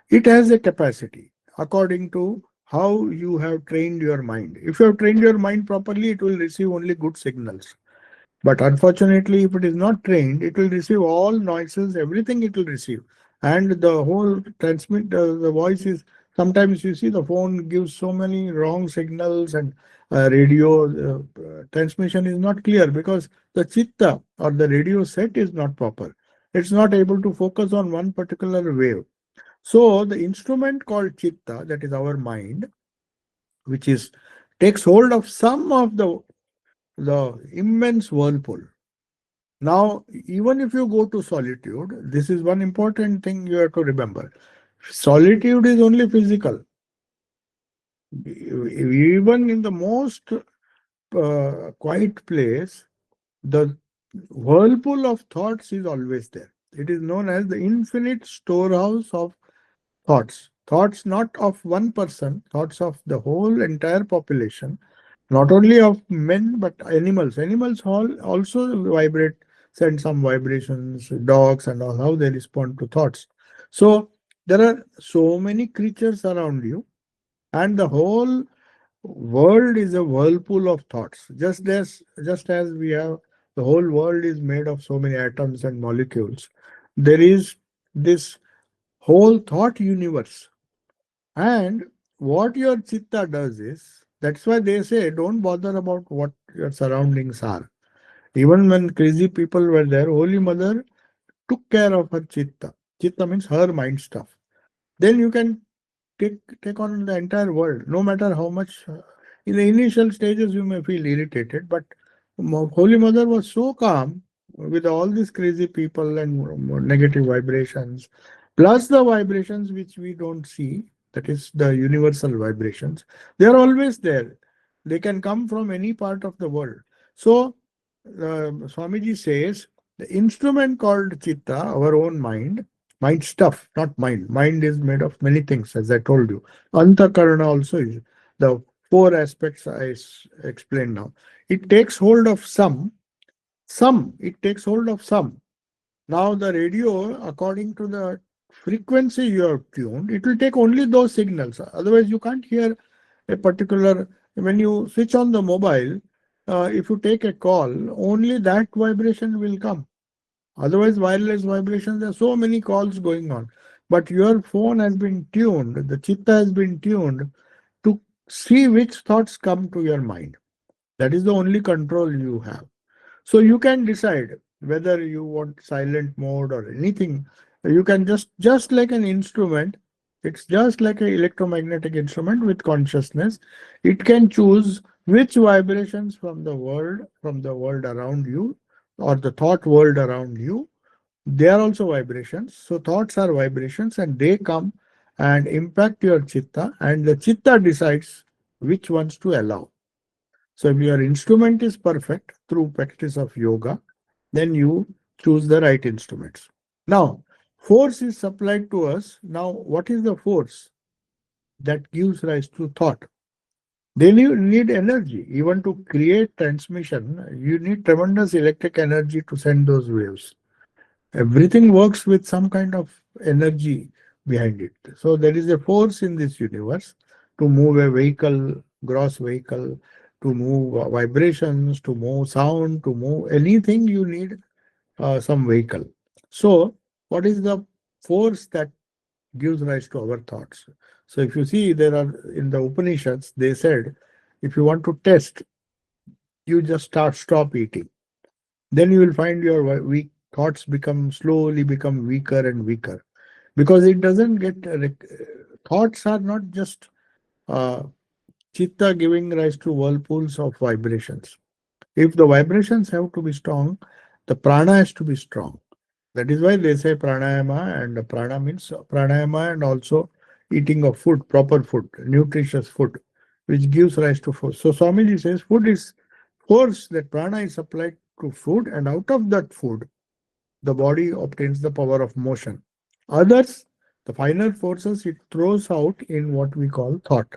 It has a capacity according to how you have trained your mind. If you have trained your mind properly, it will receive only good signals. But unfortunately, if it is not trained, it will receive all noises, everything it will receive. And the whole transmit, the voice is, sometimes you see the phone gives so many wrong signals, and radio transmission is not clear because the chitta or the radio set is not proper. It's not able to focus on one particular wave. So the instrument called chitta, that is our mind, which is takes hold of some of the immense whirlpool. Now, even if you go to solitude, this is one important thing you have to remember. Solitude is only physical. Even in the most quiet place, the whirlpool of thoughts is always there. It is known as the infinite storehouse of thoughts. Thoughts not of one person, thoughts of the whole entire population, not only of men but animals. Animals all also vibrate, send some vibrations, dogs and all, how they respond to thoughts. So there are so many creatures around you, and the whole world is a whirlpool of thoughts. Just as we have, the whole world is made of so many atoms and molecules. There is this whole thought universe. And what your chitta does is, that's why they say don't bother about what your surroundings are. Even when crazy people were there, Holy Mother took care of her chitta. Chitta means her mind stuff. Then you can take on the entire world, no matter how much. In the initial stages, you may feel irritated, but Holy Mother was so calm with all these crazy people and negative vibrations, plus the vibrations which we don't see, that is the universal vibrations. They are always there. They can come from any part of the world. So, Swamiji says the instrument called chitta, our own mind, mind stuff, not mind. Mind is made of many things, as I told you. Antakarana also is the four aspects explained now. It takes hold of it takes hold of some. Now, the radio, according to the frequency you have tuned, it will take only those signals. Otherwise, you can't hear a particular. When you switch on the mobile, if you take a call, only that vibration will come. Otherwise, wireless vibrations, there are so many calls going on. But your phone has been tuned, the chitta has been tuned to see which thoughts come to your mind. That is the only control you have. So you can decide whether you want silent mode or anything. You can just like an instrument, it's just like an electromagnetic instrument with consciousness. It can choose which vibrations from the world around you, or the thought world around you, they are also vibrations. So thoughts are vibrations and they come and impact your chitta, and the chitta decides which ones to allow. So if your instrument is perfect through practice of yoga, then you choose the right instruments. Now, force is supplied to us. Now, what is the force that gives rise to thought? Then you need energy. Even to create transmission, you need tremendous electric energy to send those waves. Everything works with some kind of energy behind it. So there is a force in this universe to move a vehicle, gross vehicle, to move vibrations, to move sound, to move anything, you need some vehicle. So what is the force that gives rise to our thoughts? So if you see, there are in the Upanishads, they said, if you want to test, you just stop eating. Then you will find your weak thoughts slowly become weaker and weaker, because it doesn't get thoughts are not just uh, chitta giving rise to whirlpools of vibrations. If the vibrations have to be strong, the prana has to be strong. That is why they say pranayama, and prana means pranayama, and also eating of food, proper food, nutritious food, which gives rise to force. So Swamiji says food is force, that prana is supplied to food, and out of that food, the body obtains the power of motion. Others, the finer forces, it throws out in what we call thought.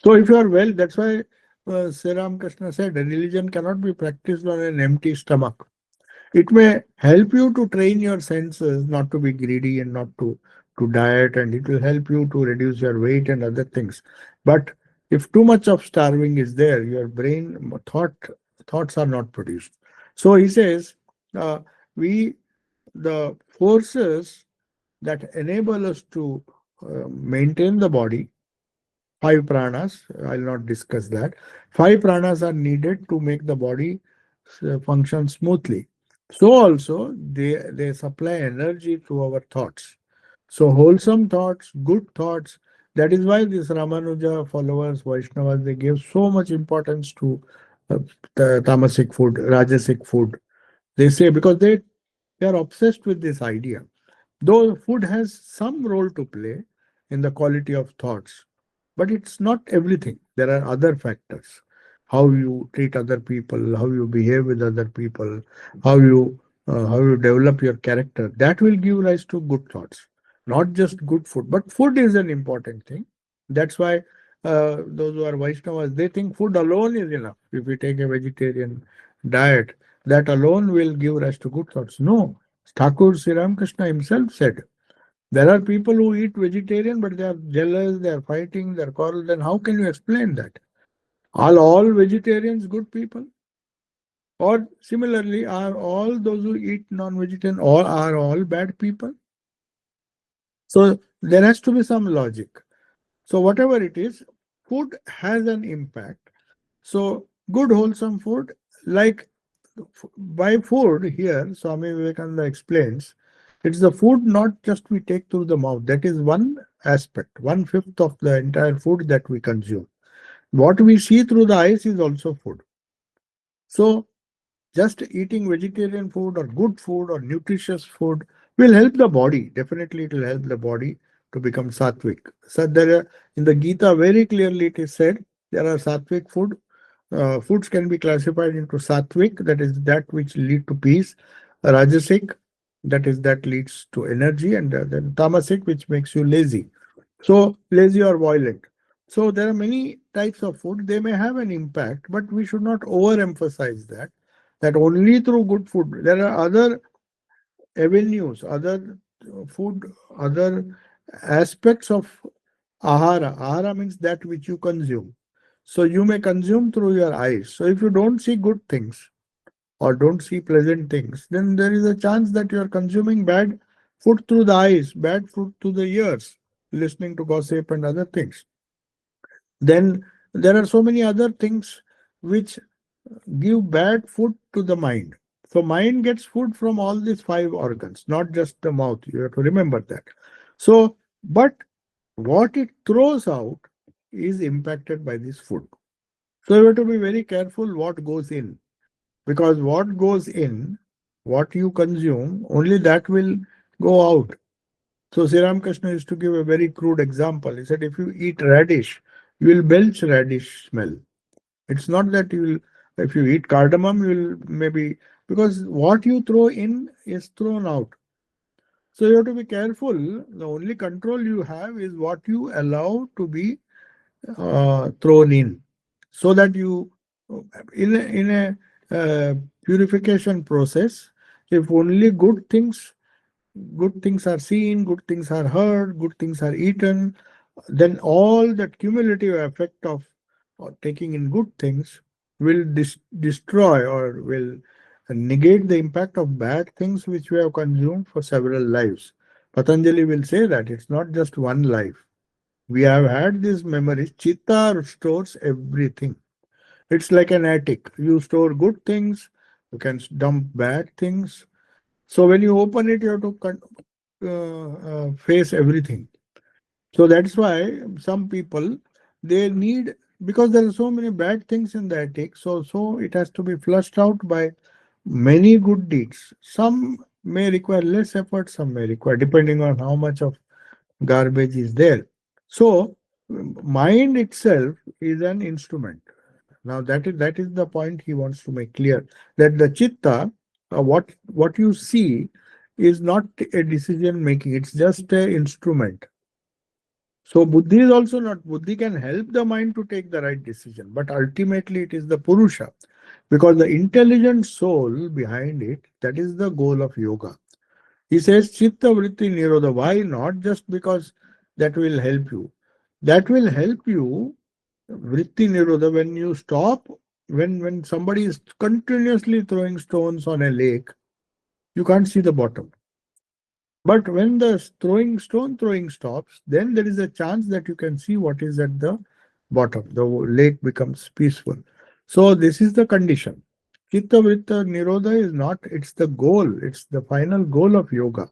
So if you are well, that's why Sri Ramakrishna said religion cannot be practiced on an empty stomach. It may help you to train your senses not to be greedy and not to diet, and it will help you to reduce your weight and other things. But if too much of starving is there, your brain thoughts are not produced. So he says, uh, we the forces that enable us to maintain the body, five pranas, I'll not discuss that. Five pranas are needed to make the body function smoothly. So also they supply energy to our thoughts. So wholesome thoughts, good thoughts. That is why these Ramanuja followers, Vaishnavas, they give so much importance to uh, the tamasic food, rajasic food. They say, because they are obsessed with this idea. Though food has some role to play in the quality of thoughts, but it's not everything. There are other factors. How you treat other people, how you behave with other people, how you develop your character. That will give rise to good thoughts, not just good food. But food is an important thing. That's why those who are Vaishnavas, they think food alone is enough. If we take a vegetarian diet, that alone will give rise to good thoughts. No, Thakur Sri Ramakrishna himself said, there are people who eat vegetarian, but they are jealous, they are fighting, they are quarrel. Then how can you explain that? Are all vegetarians good people? Or similarly, are all those who eat non-vegetarian, or are all bad people? So there has to be some logic. So whatever it is, food has an impact. So good wholesome food, like by food here, Swami Vivekananda explains, it's the food not just we take through the mouth. That is one aspect, 1/5 of the entire food that we consume. What we see through the eyes is also food. So just eating vegetarian food or good food or nutritious food will help the body. Definitely, it will help the body to become sattvic. So there are, in the Gita very clearly it is said there are sattvic food. Foods can be classified into sattvic, that is that which lead to peace, rajasic, that is that leads to energy, and then tamasic, which makes you lazy. So lazy or violent. So there are many types of food. They may have an impact, but we should not overemphasize that. That only through good food. There are other avenues, other food, other aspects of ahara. Ahara means that which you consume. So you may consume through your eyes. So if you don't see good things or don't see pleasant things, then there is a chance that you are consuming bad food through the eyes, bad food through the ears, listening to gossip and other things. Then there are so many other things which give bad food to the mind. So mind gets food from all these five organs, not just the mouth. You have to remember that. So, but what it throws out is impacted by this food. So you have to be very careful what goes in, because what goes in, what you consume, only that will go out. So Sri Ramakrishna used to give a very crude example. He said, if you eat radish, you will belch radish smell. It's not that you will, if you eat cardamom, you will maybe, because what you throw in is thrown out. So you have to be careful. The only control you have is what you allow to be thrown in, so that you, in a purification process, if only good things are seen, good things are heard, good things are eaten, then all that cumulative effect of taking in good things will destroy or will negate the impact of bad things which we have consumed for several lives. Patanjali will say that it's not just one life. We have had these memories. Chitta stores everything. It's like an attic. You store good things, you can dump bad things. So when you open it, you have to face everything. So that's why some people, they need, because there are so many bad things in the attic, so it has to be flushed out by many good deeds. Some may require less effort, some may require, depending on how much of garbage is there. So mind itself is an instrument. Now that is the point he wants to make clear, that the chitta, what you see, is not a decision making. It's just an instrument. So buddhi is also not. Buddhi can help the mind to take the right decision, but ultimately it is the purusha, because the intelligent soul behind it, that is the goal of yoga. He says chitta vritti nirodha. Why? Not just because that will help you. That will help you, vritti nirodha, when you stop, when somebody is continuously throwing stones on a lake, you can't see the bottom. But when the throwing stops, then there is a chance that you can see what is at the bottom. The lake becomes peaceful. So this is the condition. Chitta vritta nirodha is not, it's the goal, it's the final goal of yoga.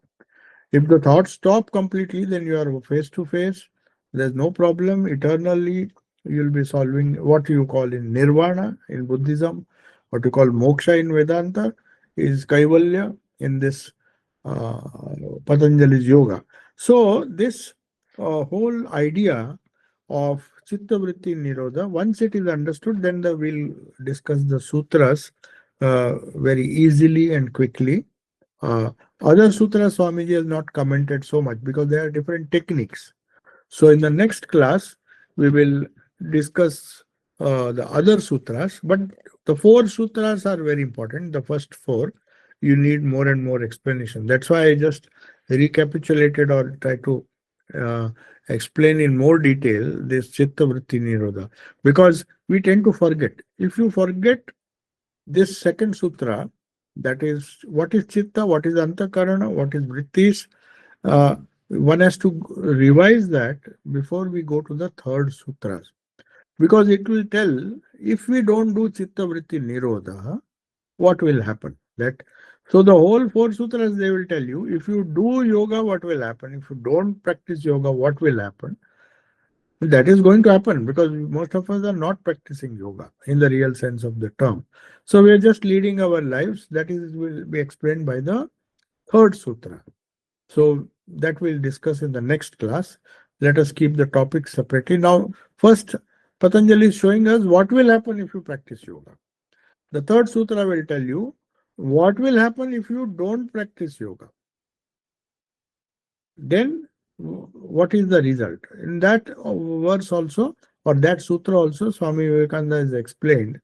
If the thoughts stop completely, then you are face to face. There's no problem. Eternally, you'll be solving what you call in nirvana in Buddhism, what you call moksha in Vedanta, is kaivalya in this uh, Patanjali's yoga. So this whole idea of Chitta Vritti Nirodha, once it is understood, then we'll discuss the sutras very easily and quickly. Uh, Other sutras Swamiji has not commented so much because there are different techniques. So in the next class, we will discuss the other sutras, but the four sutras are very important. The first four, you need more and more explanation. That's why I just recapitulated or try to uh, explain in more detail this Chitta Vritti Nirodha, because we tend to forget. If you forget this second sutra, that is what is Chitta, what is Antakarana, what is Vrittis, uh, one has to revise that before we go to the third sutras, because it will tell if we don't do Chitta Vritti Nirodha, what will happen. That so the whole four sutras they will tell you if you do yoga, what will happen. If you don't practice yoga, what will happen. That is going to happen because most of us are not practicing yoga in the real sense of the term. So we are just leading our lives. That is will be explained by the third sutra. So that we'll discuss in the next class. Let us keep the topics separately. Now, first, Patanjali is showing us what will happen if you practice yoga. The third sutra will tell you what will happen if you don't practice yoga. Then, what is the result? In that verse also, or that sutra also, Swami Vivekananda has explained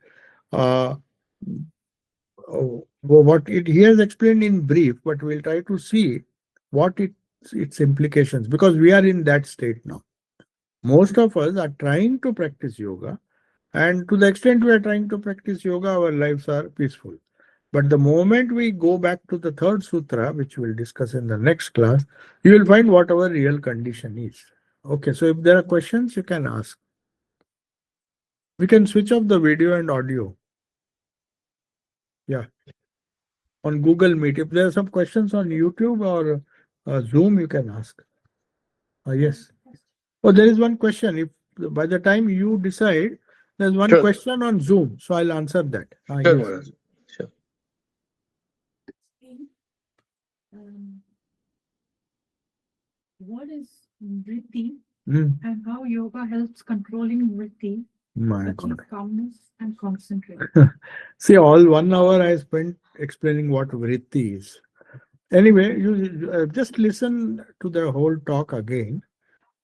uh, what he has explained in brief, but we'll try to see what its implications, because we are in that state now. Most of us are trying to practice yoga, and to the extent we are trying to practice yoga, our lives are peaceful. But the moment we go back to the third sutra, which we'll discuss in the next class, you will find what our real condition is. Okay, so if there are questions, you can ask. We can switch off the video and audio. Yeah, on Google Meet. If there are some questions on YouTube or Zoom, you can ask. Yes. Oh, there is one question. If by the time you decide, there's one Sure. question on Zoom, so I'll answer that. Sure, Yes. Maharaj. Sure. What is vritti Hmm. and how yoga helps controlling vritti My achieve God. calmness and concentrate? See, all 1 hour I spent explaining what vritti is. Anyway, you just listen to the whole talk again.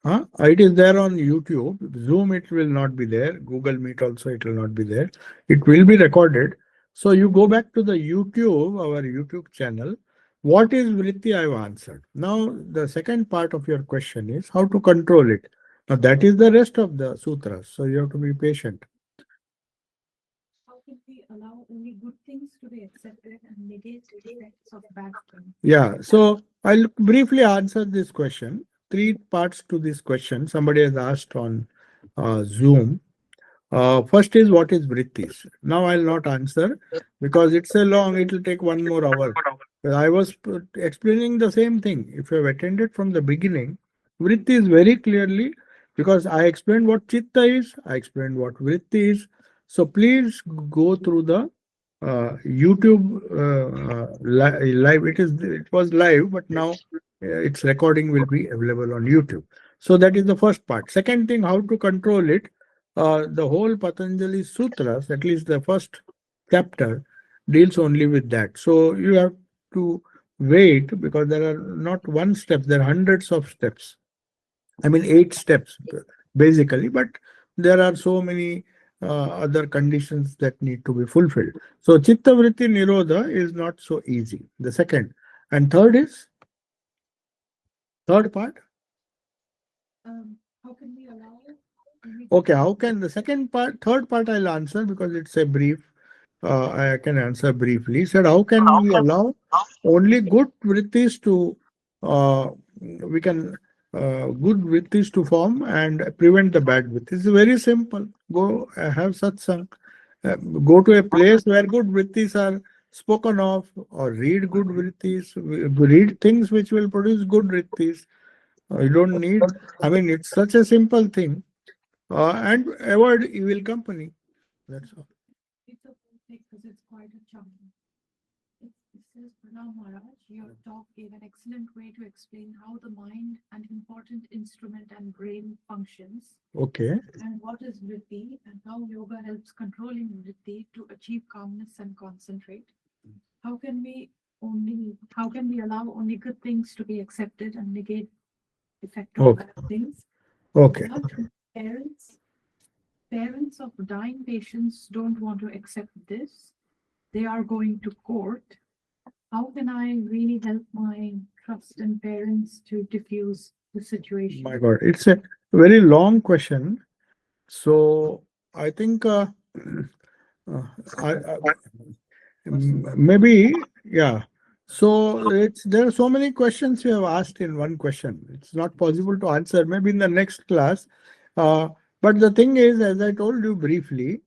Huh? It is there on YouTube. Zoom, it will not be there. Google Meet also, it will not be there. It will be recorded. So you go back to the YouTube, our YouTube channel. What is vritti? I've answered. Now, the second part of your question is how to control it. Now, that is the rest of the sutras. So you have to be patient. How can we allow only good things to be accepted and negate effects of bad things? Yeah. So I'll briefly answer this question. Three parts to this question. Somebody has asked on Zoom. First is what is vrittis. Now I'll not answer because it's a long, it will take 1 more hour. I was explaining the same thing. If you have attended from the beginning, vritti is very clearly, because I explained what chitta is, I explained what vritti is. So please go through the YouTube live. It was live, but now its recording will be available on YouTube. So that is the first part. Second thing, how to control it. The whole Patanjali Sutras, at least the first chapter, deals only with that. So you have to wait, because there are not one step, there are hundreds of steps. I mean, 8 steps basically, but there are so many other conditions that need to be fulfilled. So Chitta Vritti Nirodha is not so easy. The second. And third is, third part. How can we allow only good Okay, how can the second part, third part I'll answer because it's a brief. I can answer briefly. He said, how can we allow only good vrittis to, we can, good vrittis to form and prevent the bad vrittis? It's very simple. Go have satsang. Go to a place where good vrittis are spoken of, or read good vrittis, read things which will produce good vrittis. You don't need, I mean, it's such a simple thing. And avoid evil company. That's all. it's a good thing because it's quite a chunk. It's says, Pranam Maharaj, your talk gave an excellent way to explain how the mind, an important instrument, and brain functions, Okay. and what is vritti, and how yoga helps controlling vritti to achieve calmness and concentrate. How can we how can we allow only good things to be accepted and negate effect of Okay. bad things? Okay. But parents of dying patients don't want to accept this. They are going to court. How can I really help my trust in parents to diffuse the situation? My God, it's a very long question. So I think I maybe, yeah. So there are so many questions you have asked in one question. It's not possible to answer. Maybe in the next class. Uh, but the thing is, as I told you briefly,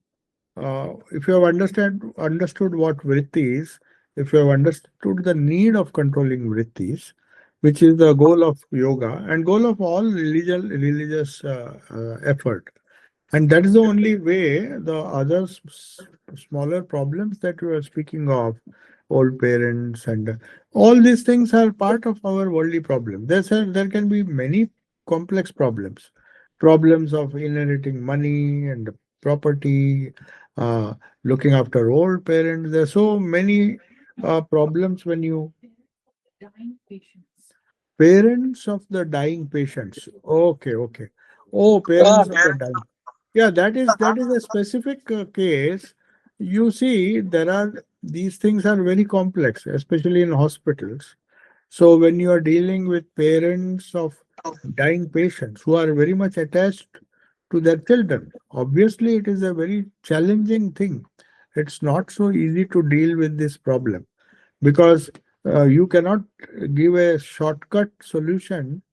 if you have understood what vritti is, if you have understood the need of controlling vrittis, which is the goal of yoga and goal of all religious effort, and that is the only way the other smaller problems that you are speaking of, old parents and all these things are part of our worldly problem. There can be many complex problems, problems of inheriting money and property, uh, looking after old parents. There are so many problems when you Dying patients. parents of the dying patients. Okay, okay. Oh, parents of the dying. Yeah, that is a specific case. You see, there are these things are very complex, especially in hospitals. So when you are dealing with parents of dying patients who are very much attached to their children, obviously it is a very challenging thing. It's not so easy to deal with this problem because you cannot give a shortcut solution.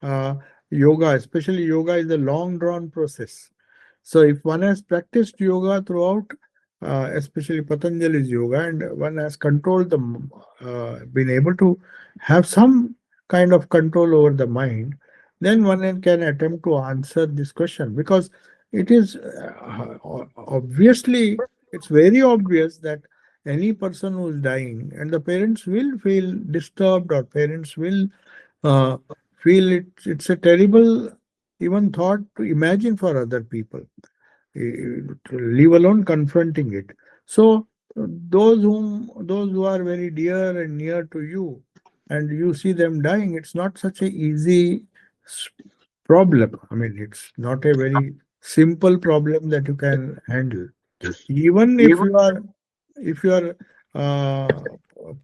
Yoga, especially yoga, is a long drawn process. So if one has practiced yoga throughout, especially Patanjali's yoga, and one has controlled been able to have some kind of control over the mind, then one can attempt to answer this question because it is obviously, it's very obvious that any person who is dying and the parents will feel disturbed or parents will uh, feel it's a terrible even thought to imagine for other people, leave alone confronting it. So those who are very dear and near to you, and you see them dying, it's not such a easy s- problem. I mean, it's not a very simple problem that you can handle. Even if you are uh,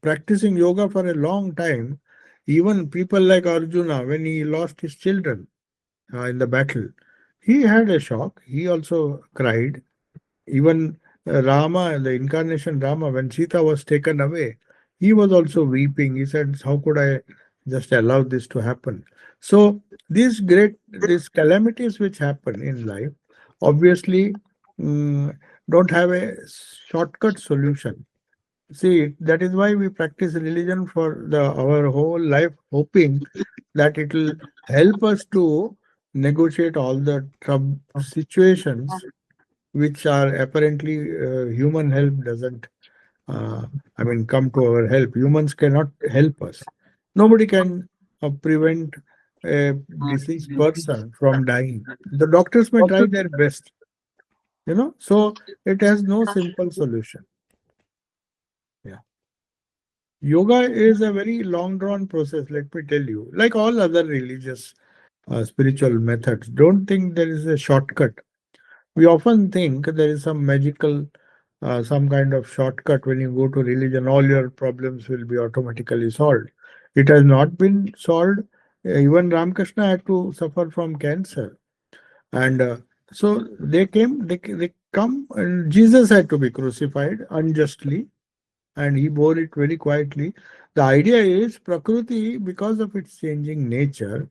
practicing yoga for a long time, even people like Arjuna, when he lost his children in the battle, he had a shock. He also cried. Even Rama, the incarnation Rama, when Sita was taken away, he was also weeping. He said, "How could I just allow this to happen?" So these calamities which happen in life, obviously, mm, don't have a shortcut solution. See, that is why we practice religion for our whole life, hoping that it will help us to negotiate all the situations which are apparently human help doesn't, uh, I mean, come to our help. Humans cannot help us. Nobody can prevent a deceased person from dying. The doctors may try their best, so it has no simple solution. Yeah. Yoga is a very long drawn process, let me tell you. Like all other religious spiritual methods, don't think there is a shortcut. We often think there is some magical, some kind of shortcut. When you go to religion, all your problems will be automatically solved. It has not been solved. Even Ramakrishna had to suffer from cancer. And so they come, and Jesus had to be crucified unjustly, and he bore it very quietly. The idea is Prakriti, because of its changing nature,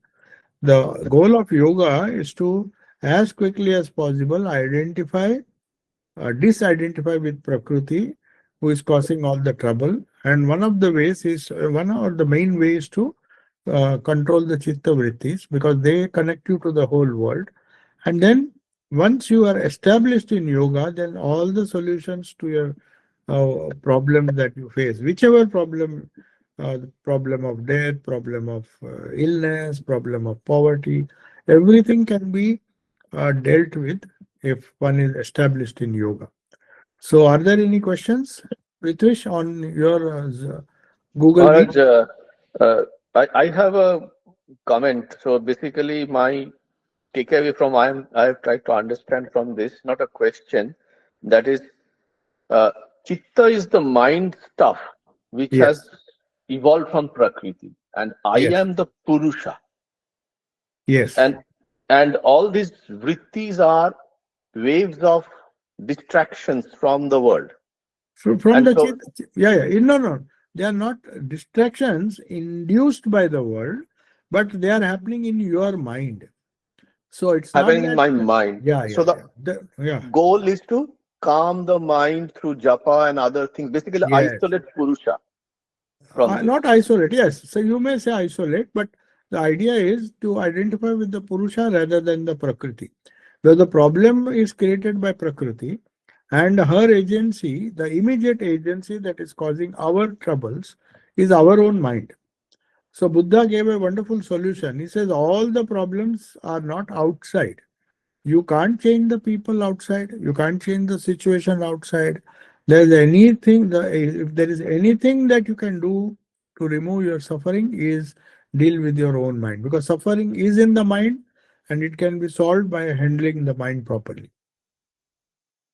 the goal of yoga is to, as quickly as possible, disidentify with Prakriti, who is causing all the trouble. And one of the main ways to control the chitta vrittis because they connect you to the whole world. And then once you are established in yoga, then all the solutions to your problems that you face, whichever problem, the problem of death, problem of illness, problem of poverty, everything can be dealt with if one is established in yoga. So, are there any questions, Prithvish, on your Google Meet? Maharaj, uh, I have a comment. So basically, my takeaway from I have tried to understand from this, not a question, that is, uh, chitta is the mind stuff which has Yes, evolved from Prakriti, and I yes, am the Purusha, yes. and all these vrittis are waves of distractions from the world, So from and the so yeah, yeah, no, no, they are not distractions induced by the world, but they are happening in your mind. So it's not happening in that, my mind. yeah, So yeah, the yeah, goal is to calm the mind through japa and other things. Basically, yes. isolate Purusha from this. Not isolate, yes. So you may say isolate, but the idea is to identify with the Purusha rather than the Prakriti. Where the problem is created by Prakriti and her agency, the immediate agency that is causing our troubles is our own mind. So Buddha gave a wonderful solution. He says all the problems are not outside. You can't change the people outside. You can't change the situation outside. There's anything, if there is anything that you can do to remove your suffering is deal with your own mind, because suffering is in the mind and it can be solved by handling the mind properly.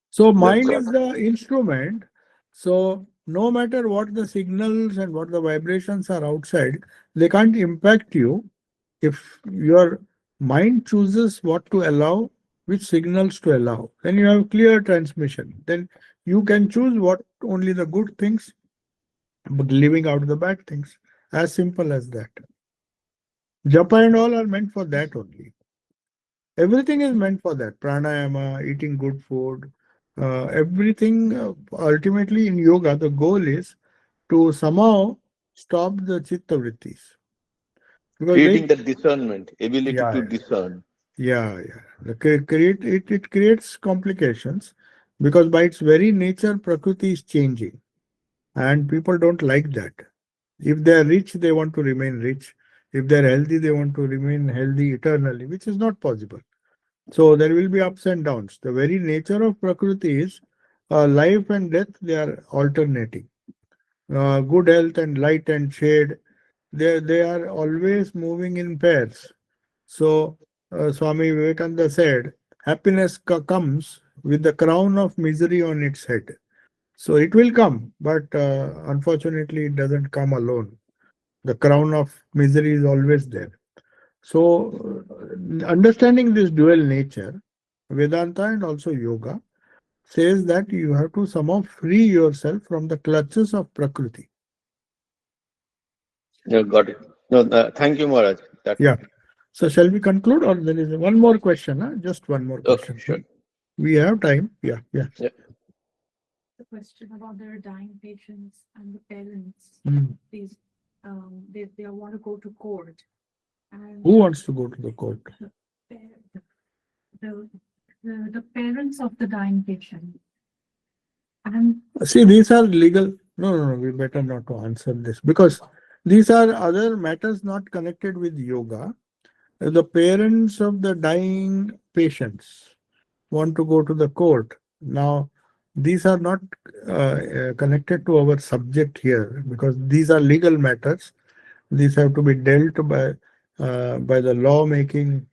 So That's mind what. is the instrument. So no matter what the signals and what the vibrations are outside, they can't impact you if your mind chooses what to allow, which signals to allow. Then you have clear transmission. Then you can choose what only the good things, but leaving out the bad things. As simple as that. Japa and all are meant for that only. Everything is meant for that. Pranayama, eating good food, everything ultimately in yoga, the goal is to somehow stop the chitta vrittis. Because they, Creating that discernment, ability yeah, to discern. yeah, yeah. It creates complications because by its very nature, Prakriti is changing and people don't like that. If they are rich, they want to remain rich. If they are healthy, they want to remain healthy eternally, which is not possible. So there will be ups and downs. The very nature of Prakriti is life and death, they are alternating. Good health and light and shade, they are always moving in pairs. So Swami Vivekananda said, happiness comes with the crown of misery on its head. So it will come, but unfortunately, it doesn't come alone. The crown of misery is always there. So, understanding this dual nature, Vedanta and also yoga says that you have to somehow free yourself from the clutches of Prakriti. No, got it. No, thank you, Maharaj. That Yeah. So, shall we conclude, or there is one more question? Huh? Just one more okay, question, sure. please. We have time. Yeah, yeah. Yeah. The question about their dying patients and the parents. Mm. These, they want to go to court, and Who wants to go to the court? the, the, the parents of the dying patient. And See, these are legal. No, no, no. We better not to answer this because these are other matters not connected with yoga. The parents of the dying patients want to go to the court. Now, these are not connected to our subject here because these are legal matters. These have to be dealt by the law-making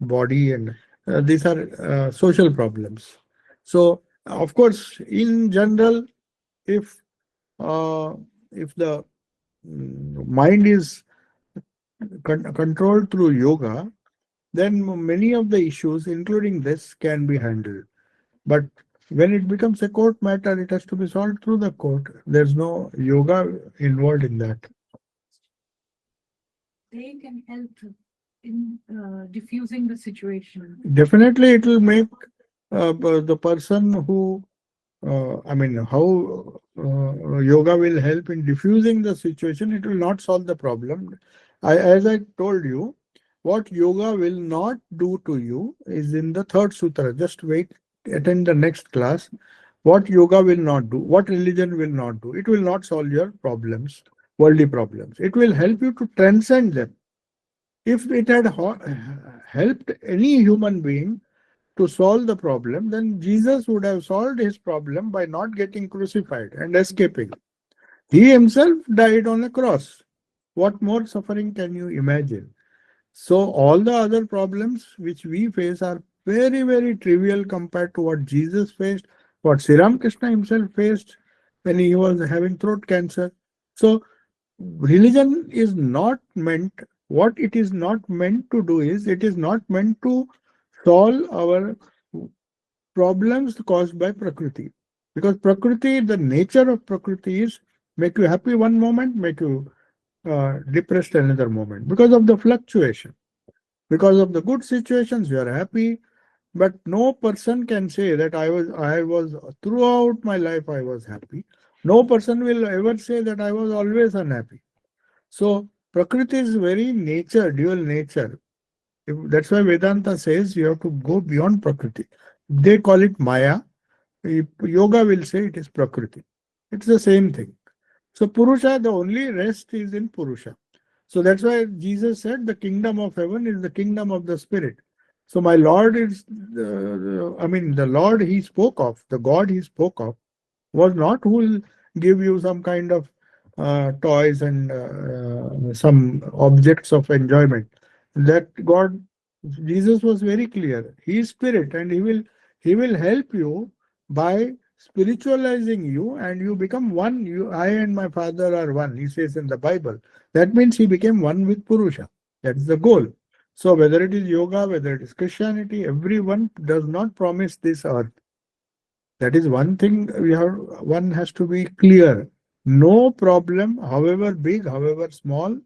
body, and these are social problems. So, of course, in general, if if the mind is controlled through yoga, then many of the issues, including this, can be handled. But when it becomes a court matter, it has to be solved through the court. There's no yoga involved in that. they can help in diffusing the situation. Definitely, it will make the person who, how yoga will help in diffusing the situation. It will not solve the problem. As I told you, what yoga will not do to you is in the third sutra. Just wait, attend the next class. What yoga will not do, what religion will not do. It will not solve your problems, worldly problems. It will help you to transcend them. If it had helped any human being to solve the problem, then Jesus would have solved his problem by not getting crucified and escaping. He himself died on a cross. What more suffering can you imagine? So, all the other problems which we face are very, very trivial compared to what Jesus faced, what Sri Ramakrishna himself faced when he was having throat cancer. So, religion is not meant, what it is not meant to do is, it is not meant to solve our problems caused by Prakriti. Because Prakriti, the nature of Prakriti is make you happy one moment, make you depressed another moment because of the fluctuation. Because of the good situations, you are happy, but no person can say that I was throughout my life I was happy. No person will ever say that I was always unhappy. So Prakriti is very nature, dual nature. That's why Vedanta says you have to go beyond Prakriti. They call it Maya. Yoga will say it is Prakriti. It's the same thing. So Purusha, the only rest is in Purusha. So that's why Jesus said the kingdom of heaven is the kingdom of the spirit. So my Lord is, the Lord he spoke of, the God he spoke of, was not who will give you some kind of toys and some objects of enjoyment. That God, Jesus was very clear. He is spirit, and he will help you by spiritualizing you, and you become one. You, I and my Father are one. He says in the Bible. That means he became one with Purusha. That's the goal. So whether it is yoga, whether it is Christianity, everyone does not promise this earth. That is one thing one has to be clear. No problem, however big, however small,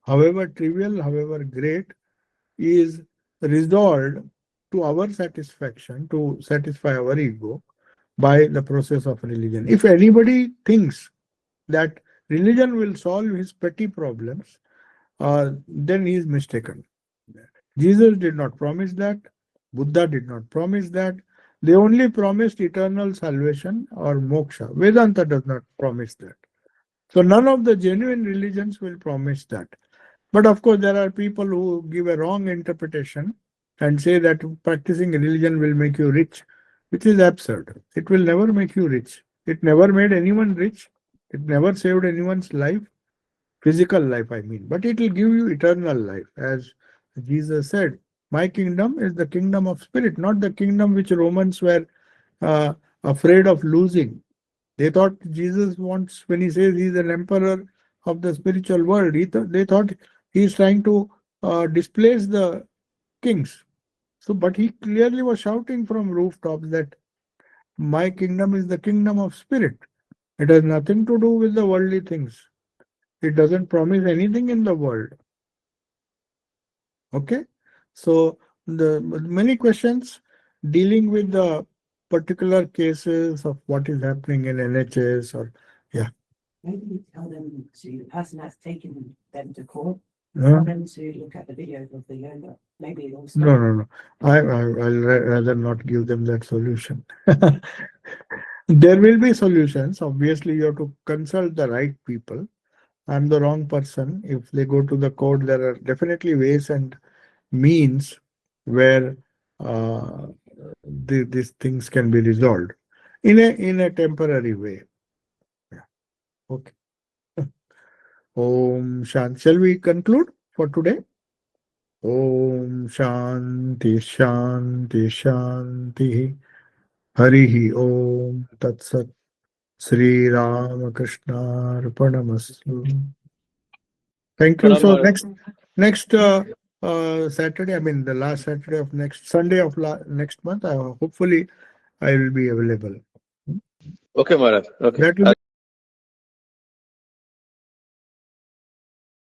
however trivial, however great, is resolved to our satisfaction, to satisfy our ego by the process of religion. If anybody thinks that religion will solve his petty problems, then he is mistaken. Jesus did not promise that. Buddha did not promise that. They only promised eternal salvation or moksha. Vedanta does not promise that. So none of the genuine religions will promise that. But of course, there are people who give a wrong interpretation and say that practicing religion will make you rich, which is absurd. It will never make you rich. It never made anyone rich. It never saved anyone's life, physical life, I mean. But it will give you eternal life. As Jesus said, my kingdom is the kingdom of spirit, not the kingdom which Romans were uh, afraid of losing. They thought Jesus wants, when he says he's an emperor of the spiritual world, they thought he's trying to displace the kings. So, but he clearly was shouting from rooftops that my kingdom is the kingdom of spirit. It has nothing to do with the worldly things. It doesn't promise anything in the world. Okay? So, the many questions dealing with the particular cases of what is happening in NHS or, yeah. Maybe you tell them to the person that's taken them to court, Huh? tell them to look at the videos of the yoga. Maybe it'll stop. No. I'll rather not give them that solution. There will be solutions. Obviously, you have to consult the right people. I'm the wrong person. If they go to the court, there are definitely ways and means where these things can be resolved in a temporary way. Yeah. Okay. Om Shanti. Shall we conclude for today? Om Shanti Shanti Shanti. Harihi Om Tat Sat. Sri Ramakrishna Arpanamastu. Thank you. So next Saturday, I mean the last Saturday of next Sunday of next month, hopefully I will be available. Okay, Maharaj. Okay. That will